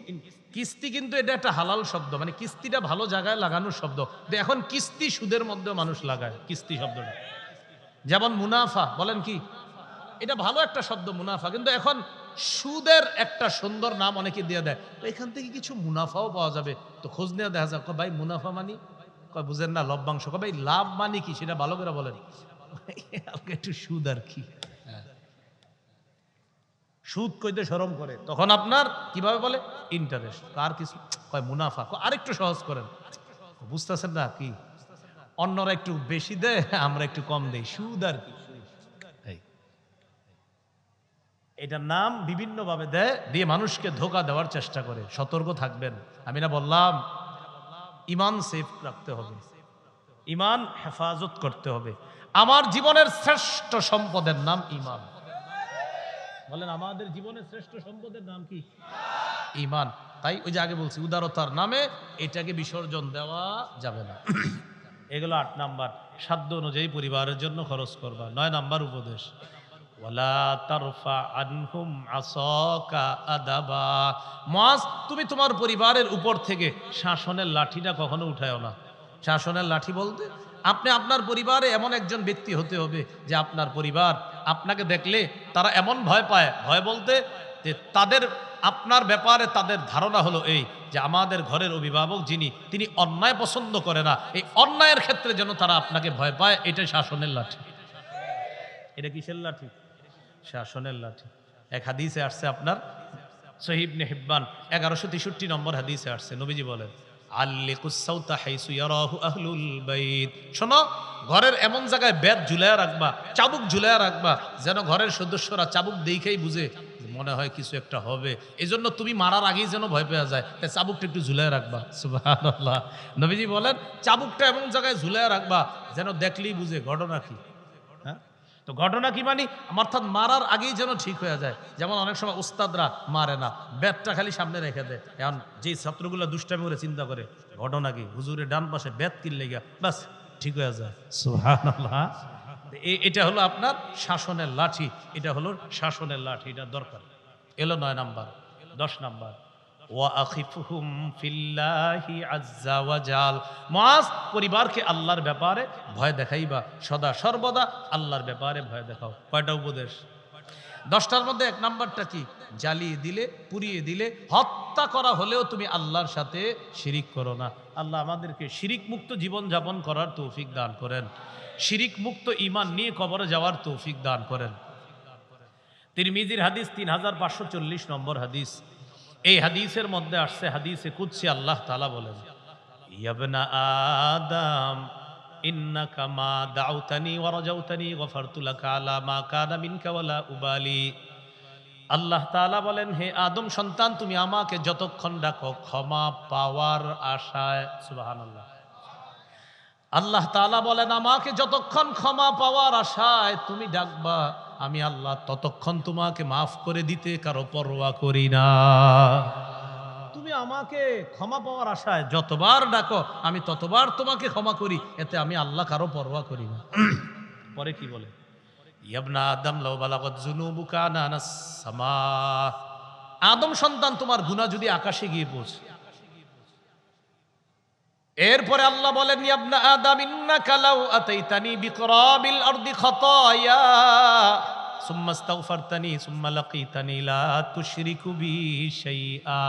কিস্তি কিন্তু এটা একটা হালাল শব্দ, মানে কিস্তিটা ভালো জায়গায় লাগানোর শব্দ। এখন কিস্তি সুদের মধ্যে মানুষ লাগায় কিস্তি শব্দটা। যেমন মুনাফা, বলেন কি, এটা ভালো একটা শব্দ মুনাফা, কিন্তু এখন সুদের একটা সুন্দর নাম অনেকে দিয়ে দেয়। তো এখান থেকে কিছু মুনাফাও পাওয়া যাবে, তো খোঁজ নিয়ে দেখা যাক ভাই মুনাফা মানি, কয় বুঝেন না লভ্যাংশ। ভাই লাভ মানি কি সেটা ভালো করে বলেন। একটু সুদ আর কি, সুদ কইতে শরম করে, তখন আপনার কিভাবে বলে ইন্টারেস্ট। আর কিছু কয় মুনাফা, আরেকটু সহজ করেন, বুঝতেছেন না কি? অন্যরা একটু বেশি দেয়, আমরা একটু কম দেই, সুদ আর কি। এটার নাম বিভিন্ন ভাবে দেয়, দিয়ে মানুষকে ধোঁকা দেওয়ার চেষ্টা করে। সতর্ক থাকবেন। আমি না বললাম ইমান সেফ রাখতে হবে, ইমান হেফাজত করতে হবে। আমার জীবনের শ্রেষ্ঠ সম্পদের নাম ইমান। বলেন আমাদের জীবনের শ্রেষ্ঠ সম্পদের নাম কি? ইমান। তাই ওই যে আগে বলছি উদারতার নামে এটাকে বিসর্জন দেওয়া যাবে না। এগুলো 8 নাম্বার। সাধ্য অনুযায়ী পরিবারের জন্য খরচ করবা। 9 নাম্বার উপদেশ, ওয়ালা তারফা আনহুম আসাকা আদাবা। মুআজ, তুমি তোমার পরিবারের উপর থেকে শাসনের লাঠিটা কখনো উঠায়ও না। শাসনের লাঠি বলতে আপনি আপনার পরিবারে এমন একজন ব্যক্তি হতে হবে যে আপনার পরিবার আপনাকে দেখলে তারা এমন ভয় পায়। ভয় বলতে যে তাদের আপনার ব্যাপারে তাদের ধারণা হলো এই যে আমাদের ঘরের অভিভাবক যিনি, তিনি অন্যায় পছন্দ করে না। এই অন্যায়ের ক্ষেত্রে যেন তারা আপনাকে ভয় পায়। এটা শাসনের লাঠি। এটা কিসের লাঠি? শাসনের লাঠি। এক হাদিসে আসছে আপনার সহিহ ইবনে হিব্বান 1163 নম্বর হাদিসে আসছে, নবীজি বলেন আল্লিকুস সাউতা হাইসু ইয়ারাহু আহলুল বাইত। শোনো, ঘরের এমন জায়গায় বেত ঝুলায়া রাখবা, চাবুক ঝুলায়া রাখবা, যেন ঘরের সদস্যরা চাবুক দেখেই বুঝে মনে হয় কিছু একটা হবে। এজন্য তুমি মারার আগেই যেন ভয় পেয়ে যায়, তাই চাবুকটা একটু ঝুলায়া রাখবা। সুবহানাল্লাহ। নবীজি বলেন চাবুকটা এমন জায়গায় ঝুলায়া রাখবা যেন দেখলেই বুঝে ঘটনা কি। হ্যাঁ, তো ঘটনা কি মানে অর্থাৎ মারার আগেই যেন ঠিক হয়ে যায়। যেমন অনেক সময় উস্তাদরা মারে না, বেতটা খালি সামনে রেখে দেয়। এখন যেই ছাত্রগুলো দুষ্টামি করে চিন্তা করে ঘটনা কি, হুজুরের ডান পাশে বেত কিনলে গিয়া বাস ঠিক হয়ে যায়। সুবহানাল্লাহ। এটা হলো আপনার শাসনের লাঠি, এটা হলো শাসনের লাঠি, এটা দরকার। এলো 9 নাম্বার। 10 নাম্বার, ওয়াখিফুহুম ফিল্লাহি আযজা ওয়াজাল। মুআজ, পরিবারকে আল্লাহর ব্যাপারে ভয় দেখাইবা, সদা সর্বদা আল্লাহর ব্যাপারে ভয় দেখাও। কয়টা উপদেশ? 10টার মধ্যে 1 নাম্বারটা কি? জ্বালিয়ে দিলে, পুড়িয়ে দিলে, হত্যা করা হলেও তুমি আল্লাহর সাথে শিরিক করো না। আল্লাহ আমাদেরকে শিরিক মুক্ত জীবন যাপন করার তৌফিক দান করেন, শিরিক মুক্ত ঈমান নিয়ে কবরে যাওয়ার তৌফিক দান করেন। তিরমিজির হাদিস 3540 নম্বর হাদিস। এই হাদিসের মধ্যে আসছে, হাদিসে কুদসি আল্লাহ তাআলা বলেন, ইয়া আদম ইন্নাকা মা দাউতানি ওয়া রাজাউতানি গফারতু লাকা আলা মা কানা মিনকা ওয়ালা উবালি। আল্লাহ তাআলা বলেন, হে আদম সন্তান, তুমি আমাকে যতক্ষণ ডাকো ক্ষমা পাওয়ার আশায়, সুবহানাল্লাহ। আল্লাহ তাআলা বলেন, আমাকে যতক্ষণ ক্ষমা পাওয়ার আশায় তুমি ডাকবা, আমি আল্লাহ ততক্ষণ তোমাকে মাফ করে দিতে কারো পরোয়া করি না। তুমি আমাকে ক্ষমা পাওয়ার আশায় যতবার ডাকো আমি ততবার তোমাকে ক্ষমা করি, এতে আমি আল্লাহ কারো পরোয়া করি না। পরে কি বলে, ইবনা আদম লাউ বালাগাত যুনুবুকা আনানাস সামা। আদম সন্তান, তোমার গুনাহ যদি আকাশে গিয়ে পৌঁছে। এরপরে আল্লাহ বলেন, ইবনা আদম ইন্নাকা লাউ আতাইতানি বিকরাবিল আরদি খাতায়া সুম্মা ইস্তাগফারতানি সুম্মা লাকিতানি লা তুশরিকু বি শাইআ।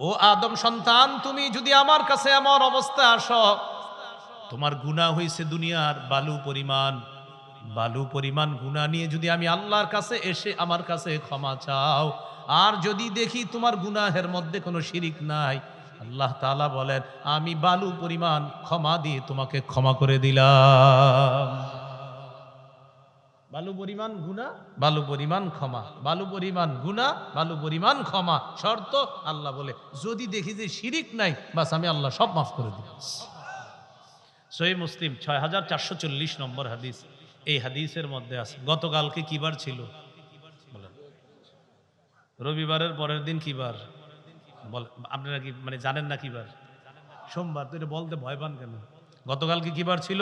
ও আদম সন্তান, তুমি যদি আমার কাছে আমার অবস্থায় আসো, তোমার গুনাহ হইছে দুনিয়ার বালু পরিমাণ গুনাহ নিয়ে যদি আমি আল্লাহর কাছে এসে আমার কাছে ক্ষমা চাও, আর যদি দেখি তোমার গুনাহের মধ্যে কোনো শিরিক নাই, আল্লাহ তাআলা বলেন, আমি বালু পরিমাণ ক্ষমা দিয়ে তোমাকে ক্ষমা করে দিলাম। বালু পরিমাণ গুনাহ, বালু পরিমাণ ক্ষমা, বালু পরিমাণ গুনাহ, বালু পরিমাণ ক্ষমা। শর্ত, আল্লাহ বলে যদি দেখি যে শিরিক নাই, বাস আমি আল্লাহ সব মাফ করে দিব। সহিহ মুসলিম 6440 নম্বর হাদিস। এই হাদিসের মধ্যে আছে, গতকালকে কি বার ছিল? বলেন। রবিবারের পরের দিন কি বার? আপনারা কি মানে জানেন না কি বার? সোমবার। তো এটা বলতে ভয় পান কেন? গতকালকে কি বার ছিল?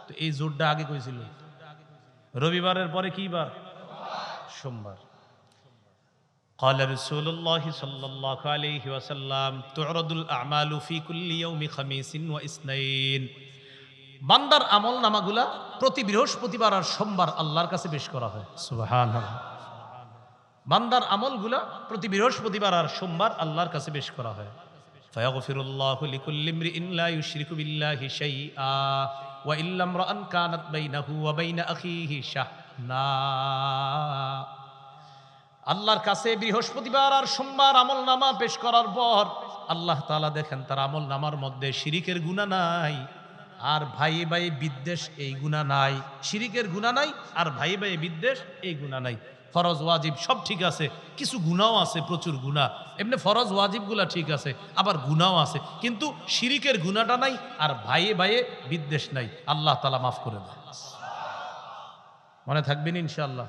তো এই জোরটা আগে কইছিল। রবিবারের পরে কি বার? সোমবার। قال رسول الله صلى الله عليه وسلم تعرض الأعمال في كل يوم خميس واثنين। বান্দার আমল নামাগুলা প্রতি বৃহস্পতিবার আর সোমবার আল্লাহর কাছে পেশ করা হয়। সুবহানাল্লাহ। বান্দার আমলগুলা প্রতি বৃহস্পতিবার আর সোমবার আল্লাহর কাছে পেশ করা হয়। ফায়াগফিরুল্লাহু লিকুল্লি ইমরিইন লা ইউশরিকু বিল্লাহি শাইআ ওয়া ইল্লা ইমরাআন কানাত বাইনাহু ওয়া বাইনা আখিহি শাহনা। আল্লাহর কাছে বৃহস্পতিবার আর সোমবার আমল নামা পেশ করার পর আল্লাহ তাআলা দেখেন তার আমল নামার মধ্যে শিরিকের গুনাহ নাই, আর ভাই ভাই বিদ্বেষ এই গুনাহ নাই। শিরিকের গুনাহ নাই আর ভাই ভাই বিদ্বেষ এই গুনাহ নাই। ফরজ ওয়াজিব সব ঠিক আছে, কিছু গুনাহও আছে, প্রচুর গুনাহ। এমনি ফরজ ওয়াজিবগুলা ঠিক আছে, আবার গুনাহও আছে, কিন্তু শিরিকের গুনাহটা নাই আর ভাইয়ে ভাইয়ে বিদ্বেষ নাই। আল্লাহ তাআলা মাফ করে দেয়। মনে থাকবেন ইনশাআল্লাহ।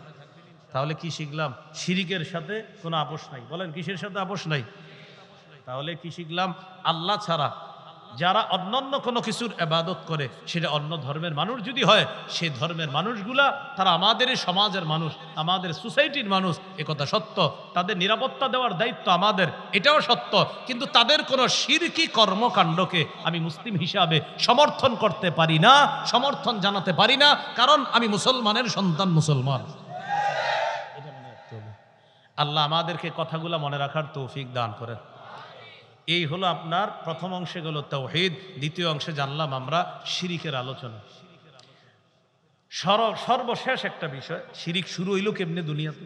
তাহলে কি শিখলাম? শিরিকের সাথে কোনো আপোষ নাই। বলেন, কিসের সাথে আপোষ নাই? তাহলে কি শিখলাম? আল্লাহ ছাড়া যারা অন্যান্য কোনো কিছুর ইবাদত করে, সেটা অন্য ধর্মের মানুষ যদি হয়, সেই ধর্মের মানুষগুলা তারা আমাদের সমাজের মানুষ, আমাদের সোসাইটির মানুষ, একথা সত্য। তাদের নিরাপত্তা দেওয়ার দায়িত্ব আমাদের, এটাও সত্য। কিন্তু তাদের কোনো শিরকি কর্মকাণ্ডকে আমি মুসলিম হিসাবে সমর্থন করতে পারি না, সমর্থন জানাতে পারি না, কারণ আমি মুসলমানের সন্তান, মুসলমান। আল্লাহ আমাদেরকে কথাগুলো মনে রাখার তৌফিক দান করেন। এই হলো আপনার প্রথম অংশে গেল তাওহীদ, দ্বিতীয় অংশে জানলাম আমরা শিরিকের আলোচনা। সর্বশেষ একটা বিষয়, শিরিক শুরু হইল কেমনে দুনিয়াতে?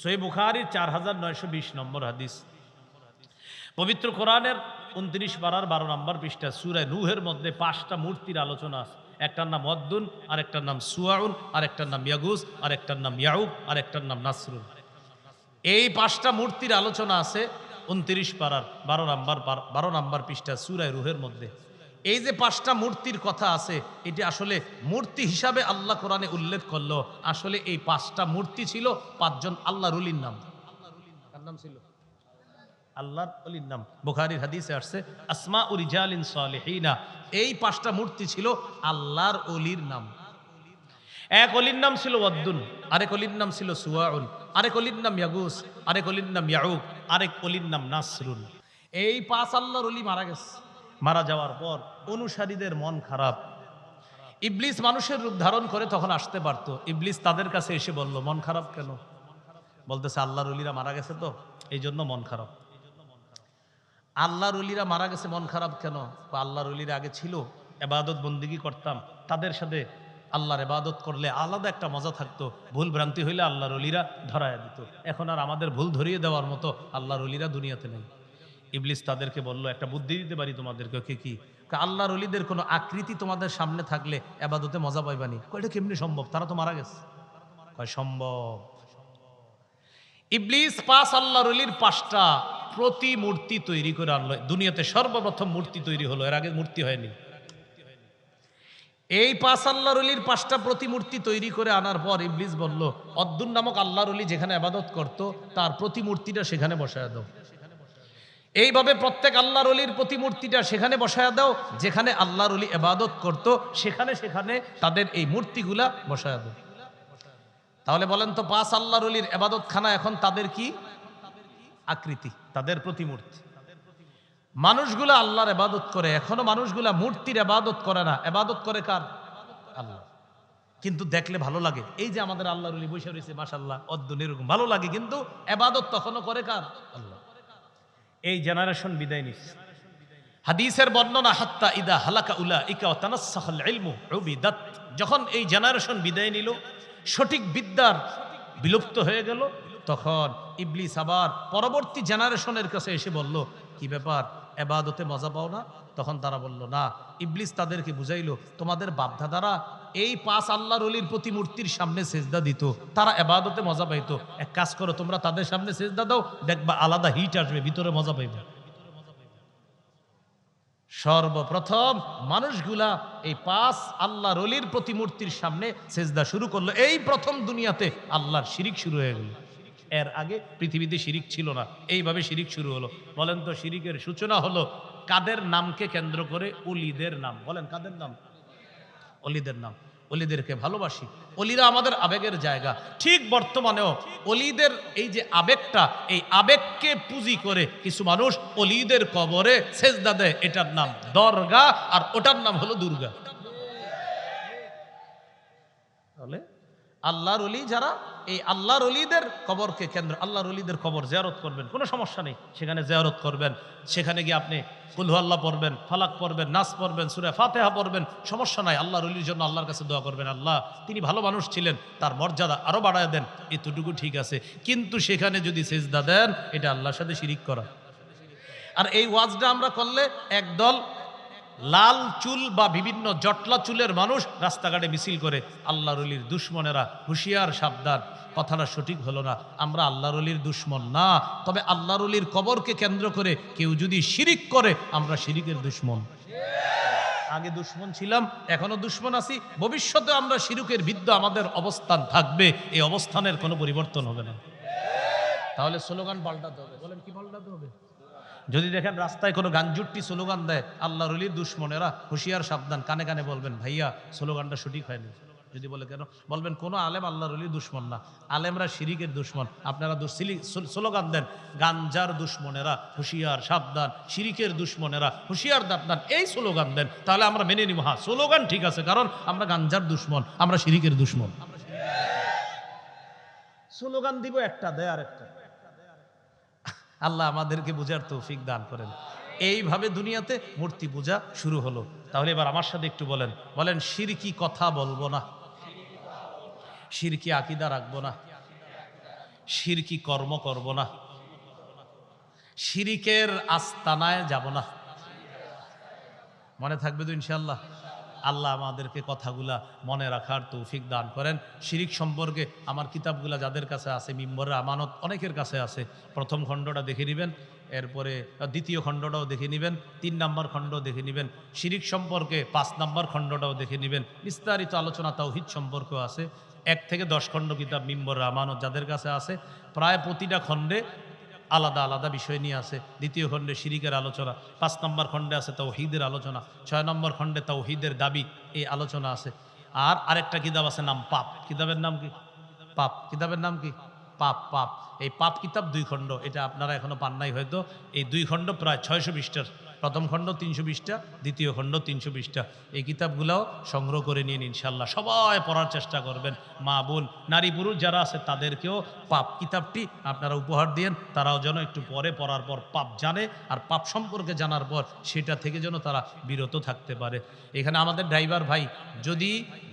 সহিহ বুখারীর 4920 নম্বর হাদিস। পবিত্র কোরআনের 29 পারার 12 নম্বর পৃষ্ঠা সূরা নূহের মধ্যে 5টা মূর্তির আলোচনা আছে। একটার নাম ওয়াদ্দুন, আর একটার নাম সুয়াউন, আর একটার নাম ইয়াগুস, আর একটার নাম ইয়াউক, আর একটার নাম নাসরুন। এই 5টা মূর্তির আলোচনা আছে 29 পারার 12 নম্বর পৃষ্ঠা সূরা রূহের মধ্যে। এই যে 5টা মূর্তির কথা আছে, এটি আসলে মূর্তি হিসাবে আল্লাহ কোরআনে উল্লেখ করলো। আসলে এই 5টা মূর্তি ছিল 5 জন আল্লাহর ওলির নাম। কার নাম ছিল? আল্লাহর ওলির নাম। বুখারীর হাদিসে আসছে আসমাউ রিজালিন সালিহিনা। এই 5টা মূর্তি ছিল আল্লাহর ওলির নাম। এক অলির নাম ছিল ওয়াদ্দুন, আরেক অলির নাম ছিল সুয়াউন, আরেক অলির নাম ইয়াগুস, আরেক অলির নাম ইয়াউক, আরেক অলির নাম নাসরুন। এই 5 আল্লাহর ওলি মারা গেছে। মারা যাওয়ার পর অনুসারীদের মন খারাপ। ইবলিস মানুষের রূপ ধারণ করে তখন আসতে পারত। ইবলিস তাদের কাছে এসে বলল, মন খারাপ কেন? বলতেছে আল্লাহর ওলিরা মারা গেছে তো এই জন্য মন খারাপ। আল্লাহর ওলিরা মারা গেছে, মন খারাপ কেন? আল্লাহর ওলিরা আগে ছিল, এবাদত বন্দিগি করতাম, তাদের সাথে আল্লাহর এবাদত করলে আলাদা একটা মজা থাকতো। ভুল ভ্রান্তি হইলে আল্লাহর ওলিরা ধরায় দিত। এখন আর আমাদের ভুল ধরিয়ে দেওয়ার মতো আল্লাহর ওলিরা দুনিয়াতে নেই। ইবলিস তাদেরকে বলল, একটা বুদ্ধি দিতে পারি তোমাদেরকে। কি? আল্লাহর ওলিদের কোনো আকৃতি তোমাদের সামনে থাকলে এবাদতে মজা পাইবানি। এটা কেমনি সম্ভব? তারা তো মারা গেছে। সম্ভব। ইবলিস 5 আল্লাহর ওলির 5টা প্রতিমূর্তি তৈরি করে আনলো। দুনিয়াতে সর্বপ্রথম মূর্তি তৈরি হলো, এর আগে মূর্তি হয়নি। এই 5 আল্লাহর ওলির 5টা প্রতিমূর্তি তৈরি করে আনার পর ইবলিস বলল, অদ্দুন নামক আল্লাহর ওলি যেখানে ইবাদত করত তার প্রতিমূর্তিটা সেখানে বসায় দাও। এইভাবে প্রত্যেক আল্লাহর ওলির প্রতিমূর্তিটা সেখানে বসায় দাও, যেখানে আল্লাহর ওলি ইবাদত করত সেখানে সেখানে তাদের এই মূর্তিগুলা বসায় দাও। তাহলে বলেন তো 5 আল্লাহর ওলির ইবাদতখানা এখন তাদের কি আকৃতি? তাদের প্রতিমূর্তি। মানুষগুলা আল্লাহর ইবাদত করে, এখনো মানুষগুলা মূর্তির ইবাদত করে না, ইবাদত করে কার? আল্লাহ। কিন্তু দেখলে ভালো লাগে, এই যে আমাদের আল্লাহর ওলি বসে রয়েছে মাশাআল্লাহ, অদ্দুন এরকম ভালো লাগে, কিন্তু ইবাদত তখনও করে কার? আল্লাহ। এই জেনারেশন বিদায় নিচ্ছে। হাদিসের বর্ণনা, হাত্তা ইদা হালাকা উলাইকা ওয়া তানাসসাখাল ইলমু উবিদাত, যখন এই জেনারেশন বিদায় নিল, সঠিক বিদ্যার বিলুপ্ত হয়ে গেল, তখন ইবলিস আবার পরবর্তী জেনারেশনের কাছে এসে বলল, কি ব্যাপার, ইবাদতে মজা পাও না? তখন তারা বলল না। ইবলিস তাদেরকে বুঝাইলো, তোমাদের বাপদাদারা এই 5 আল্লাহর ওলির প্রতিমূর্তির সামনে সেজদা দিত, তারা ইবাদতে মজা পাইতো। এক কাজ করো, তোমরা তাদের সামনে সেজদা দাও, দেখবা আলাদা হিট আসবে, ভিতরে মজা পাইবে। সর্বপ্রথম মানুষগুলা এই 5 আল্লাহর ওলির প্রতিমূর্তির সামনে সেজদা শুরু করলো। এই প্রথম দুনিয়াতে আল্লাহর শিরিক শুরু হয়ে গেল। এর আগে পৃথিবীতে শিরিক ছিল না, এইভাবে শিরিক শুরু হলো। বলেন তো শিরিকের সূচনা হলো কাদের নামকে কেন্দ্র করে? ওলিদের নাম। বলেন কাদের নাম? ওলিদের নাম। ওলিদেরকে ভালোবাসি, ওলিরা আমাদের আবেগের জায়গা। ঠিক বর্তমানেও ওলিদের এই যে আবেগটা, এই আবেগকে পুঁজি করে কিছু মানুষ ওলিদের কবরে সেজদা দেয়। এটার নাম দরগা, আর ওটার নাম হলো দুর্গা। তাহলে আল্লাহর ওলি যারা, এই আল্লাহর ওলিদের কবরকে কেন্দ্র, আল্লাহর ওলিদের কবর জিয়ারত করবেন, কোনো সমস্যা নেই, সেখানে জিয়ারত করবেন। সেখানে গিয়ে আপনি কুল হু আল্লাহ পড়বেন, ফালাক পড়বেন, নাস পড়বেন, সূরা ফাতিহা পড়বেন, সমস্যা নাই। আল্লাহর ওলির জন্য আল্লাহর কাছে দোয়া করবেন, আল্লাহ তিনি ভালো মানুষ ছিলেন, তার মর্যাদা আরো বাড়ায় দেন, এতটুকু ঠিক আছে। কিন্তু সেখানে যদি সেজদা দেন, এটা আল্লাহর সাথে শিরিক করা। আর এই ওয়াজটা আমরা করলে একদল লাল চুল বা বিভিন্ন জটলা চুলের মানুষ রাস্তাঘাটে মিছিল করে, আল্লাহর ওলির দুশ্মনেরা হুঁশিয়ার সাবধান, কথাটা সঠিক হলো না। আমরা আল্লাহর ওলির দুশ্মন না, তবে আল্লাহর ওলির কবরকে কেন্দ্র করে কেউ যদি শিরিক করে, আমরা শিরিকের দুশ্মন। আগে দুশ্মন ছিলাম, এখনো দুশ্মন আছি, ভবিষ্যতে আমরা শিরকের বিরুদ্ধে আমাদের অবস্থান থাকবে, এই অবস্থানের কোনো পরিবর্তন হবে না। তাহলে স্লোগান পাল্টাতে হবে। বলেন কি পাল্টাতে হবে? যদি দেখেন রাস্তায় কোনো গাঞ্জুট্টি স্লোগান দেয়, আল্লাহর ওলির দুশ্মনেরা হুঁশিয়ার সাবধান, কানে কানে বলবেন, ভাইয়া স্লোগানটা সঠিক হয়নি। যদি বলে কেন, বলবেন কোনো আলেম আল্লাহর ওলির দুশ্মন না, আলেমরা শিরিকের দুশ্মন। আপনারা স্লোগান দেন, গাঞ্জার দুশ্মনেরা হুঁশিয়ার সাবধান, শিরিকের দুশ্মনেরা হুঁশিয়ার সাবধান, এই স্লোগান দেন, তাহলে আমরা মেনে নিব। হ্যাঁ, স্লোগান ঠিক আছে, কারণ আমরা গাঞ্জার দুশ্মন, আমরা শিরিকের দুশ্মন। স্লোগান দিব একটা, দেয় আরেকটা। আল্লাহ আমাদেরকে বুঝার তৌফিক দান করেন। এইভাবে দুনিয়াতে মূর্তি পূজা শুরু হলো। তাহলে এবার আমার সাথে একটু বলেন, বলেন শিরকি কথা বলবো না, শিরকি আকীদা রাখবো না, শিরকি কর্ম করব না, শিরিকের আস্তানায় যাব না। মনে থাকবে তো ইনশাআল্লাহ? আল্লাহ আমাদেরকে কথাগুলা মনে রাখার তৌফিক দান করেন। শিরিক সম্পর্কে আমার কিতাবগুলা যাদের কাছে আছে, মিম্বরের আমানত অনেকের কাছে আছে, প্রথম খণ্ডটা দেখে নেবেন, এরপরে দ্বিতীয় খণ্ডটাও দেখে নেবেন, 3 নম্বর খণ্ড দেখে নেবেন, শিরিক সম্পর্কে 5 নম্বর খণ্ডটাও দেখে নেবেন। বিস্তারিত আলোচনা তাওহীদ সম্পর্কেও আছে। 1 থেকে 10 খণ্ড কিতাব মিম্বরের আমানত যাদের কাছে আছে, প্রায় প্রতিটা খণ্ডে আলাদা আলাদা বিষয় নিয়ে আছে। দ্বিতীয় খণ্ডে শিরিকের আলোচনা, 5 নম্বর খণ্ডে আছে তাওহীদের আলোচনা, 6 নম্বর খণ্ডে তাওহীদের দাবি, এই আলোচনা আছে। আর আরেকটা কিতাব আছে, নাম পাপ। কিতাবের নাম কি? পাপ। কিতাবের নাম কি? পাপ। পাপ, এই পাপ কিতাব 2 খণ্ড, এটা আপনারা এখনো পান নাই হয়তো। এই 2 খণ্ড প্রায় 600 পৃষ্ঠার প্রথম খণ্ড 320টা, দ্বিতীয় খণ্ড 320টা। এই কিতাবগুলোও সংগ্রহ করে নিন ইনশাল্লাহ। সবাই পড়ার চেষ্টা করবেন, মা বোন নারী পুরুষ যারা আছে তাদেরকেও পাপ কিতাবটি আপনারা উপহার দিয়েন, তারাও যেন একটু পরে পড়ার পর পাপ জানে, আর পাপ সম্পর্কে জানার পর সেটা থেকে যেন তারা বিরত থাকতে পারে। এখানে আমাদের ড্রাইভার ভাই যদি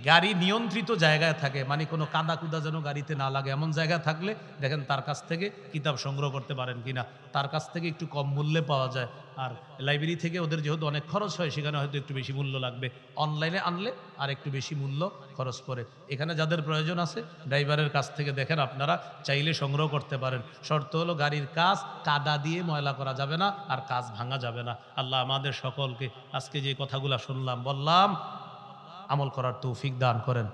গাড়ি নিয়ন্ত্রিত জায়গায় থাকে, মানে কোনো কাদা কুদা যেন গাড়িতে না লাগে, এমন জায়গায় থাকলে দেখেন তার কাছ থেকে কিতাব সংগ্রহ করতে পারেন কিনা। তার কাছ থেকে একটু কম মূল্যে পাওয়া যায়, আর লাইব্রেরি থেকে ওদের যেহেতু অনেক খরচ হয় সেখানে হয়তো একটু বেশি মূল্য লাগবে, অনলাইনে আনলে আর একটু বেশি মূল্য খরচ পড়ে। এখানে যাদের প্রয়োজন আছে ড্রাইভারের কাছ থেকে দেখেন আপনারা চাইলে সংগ্রহ করতে পারেন। শর্ত হলো গাড়ির কাজ কাদা দিয়ে ময়লা করা যাবে না, আর কাজ ভাঙা যাবে না। আল্লাহ আমাদের সকলকে আজকে যে কথাগুলো শুনলাম বললাম আমল করার তৌফিক দান করেন।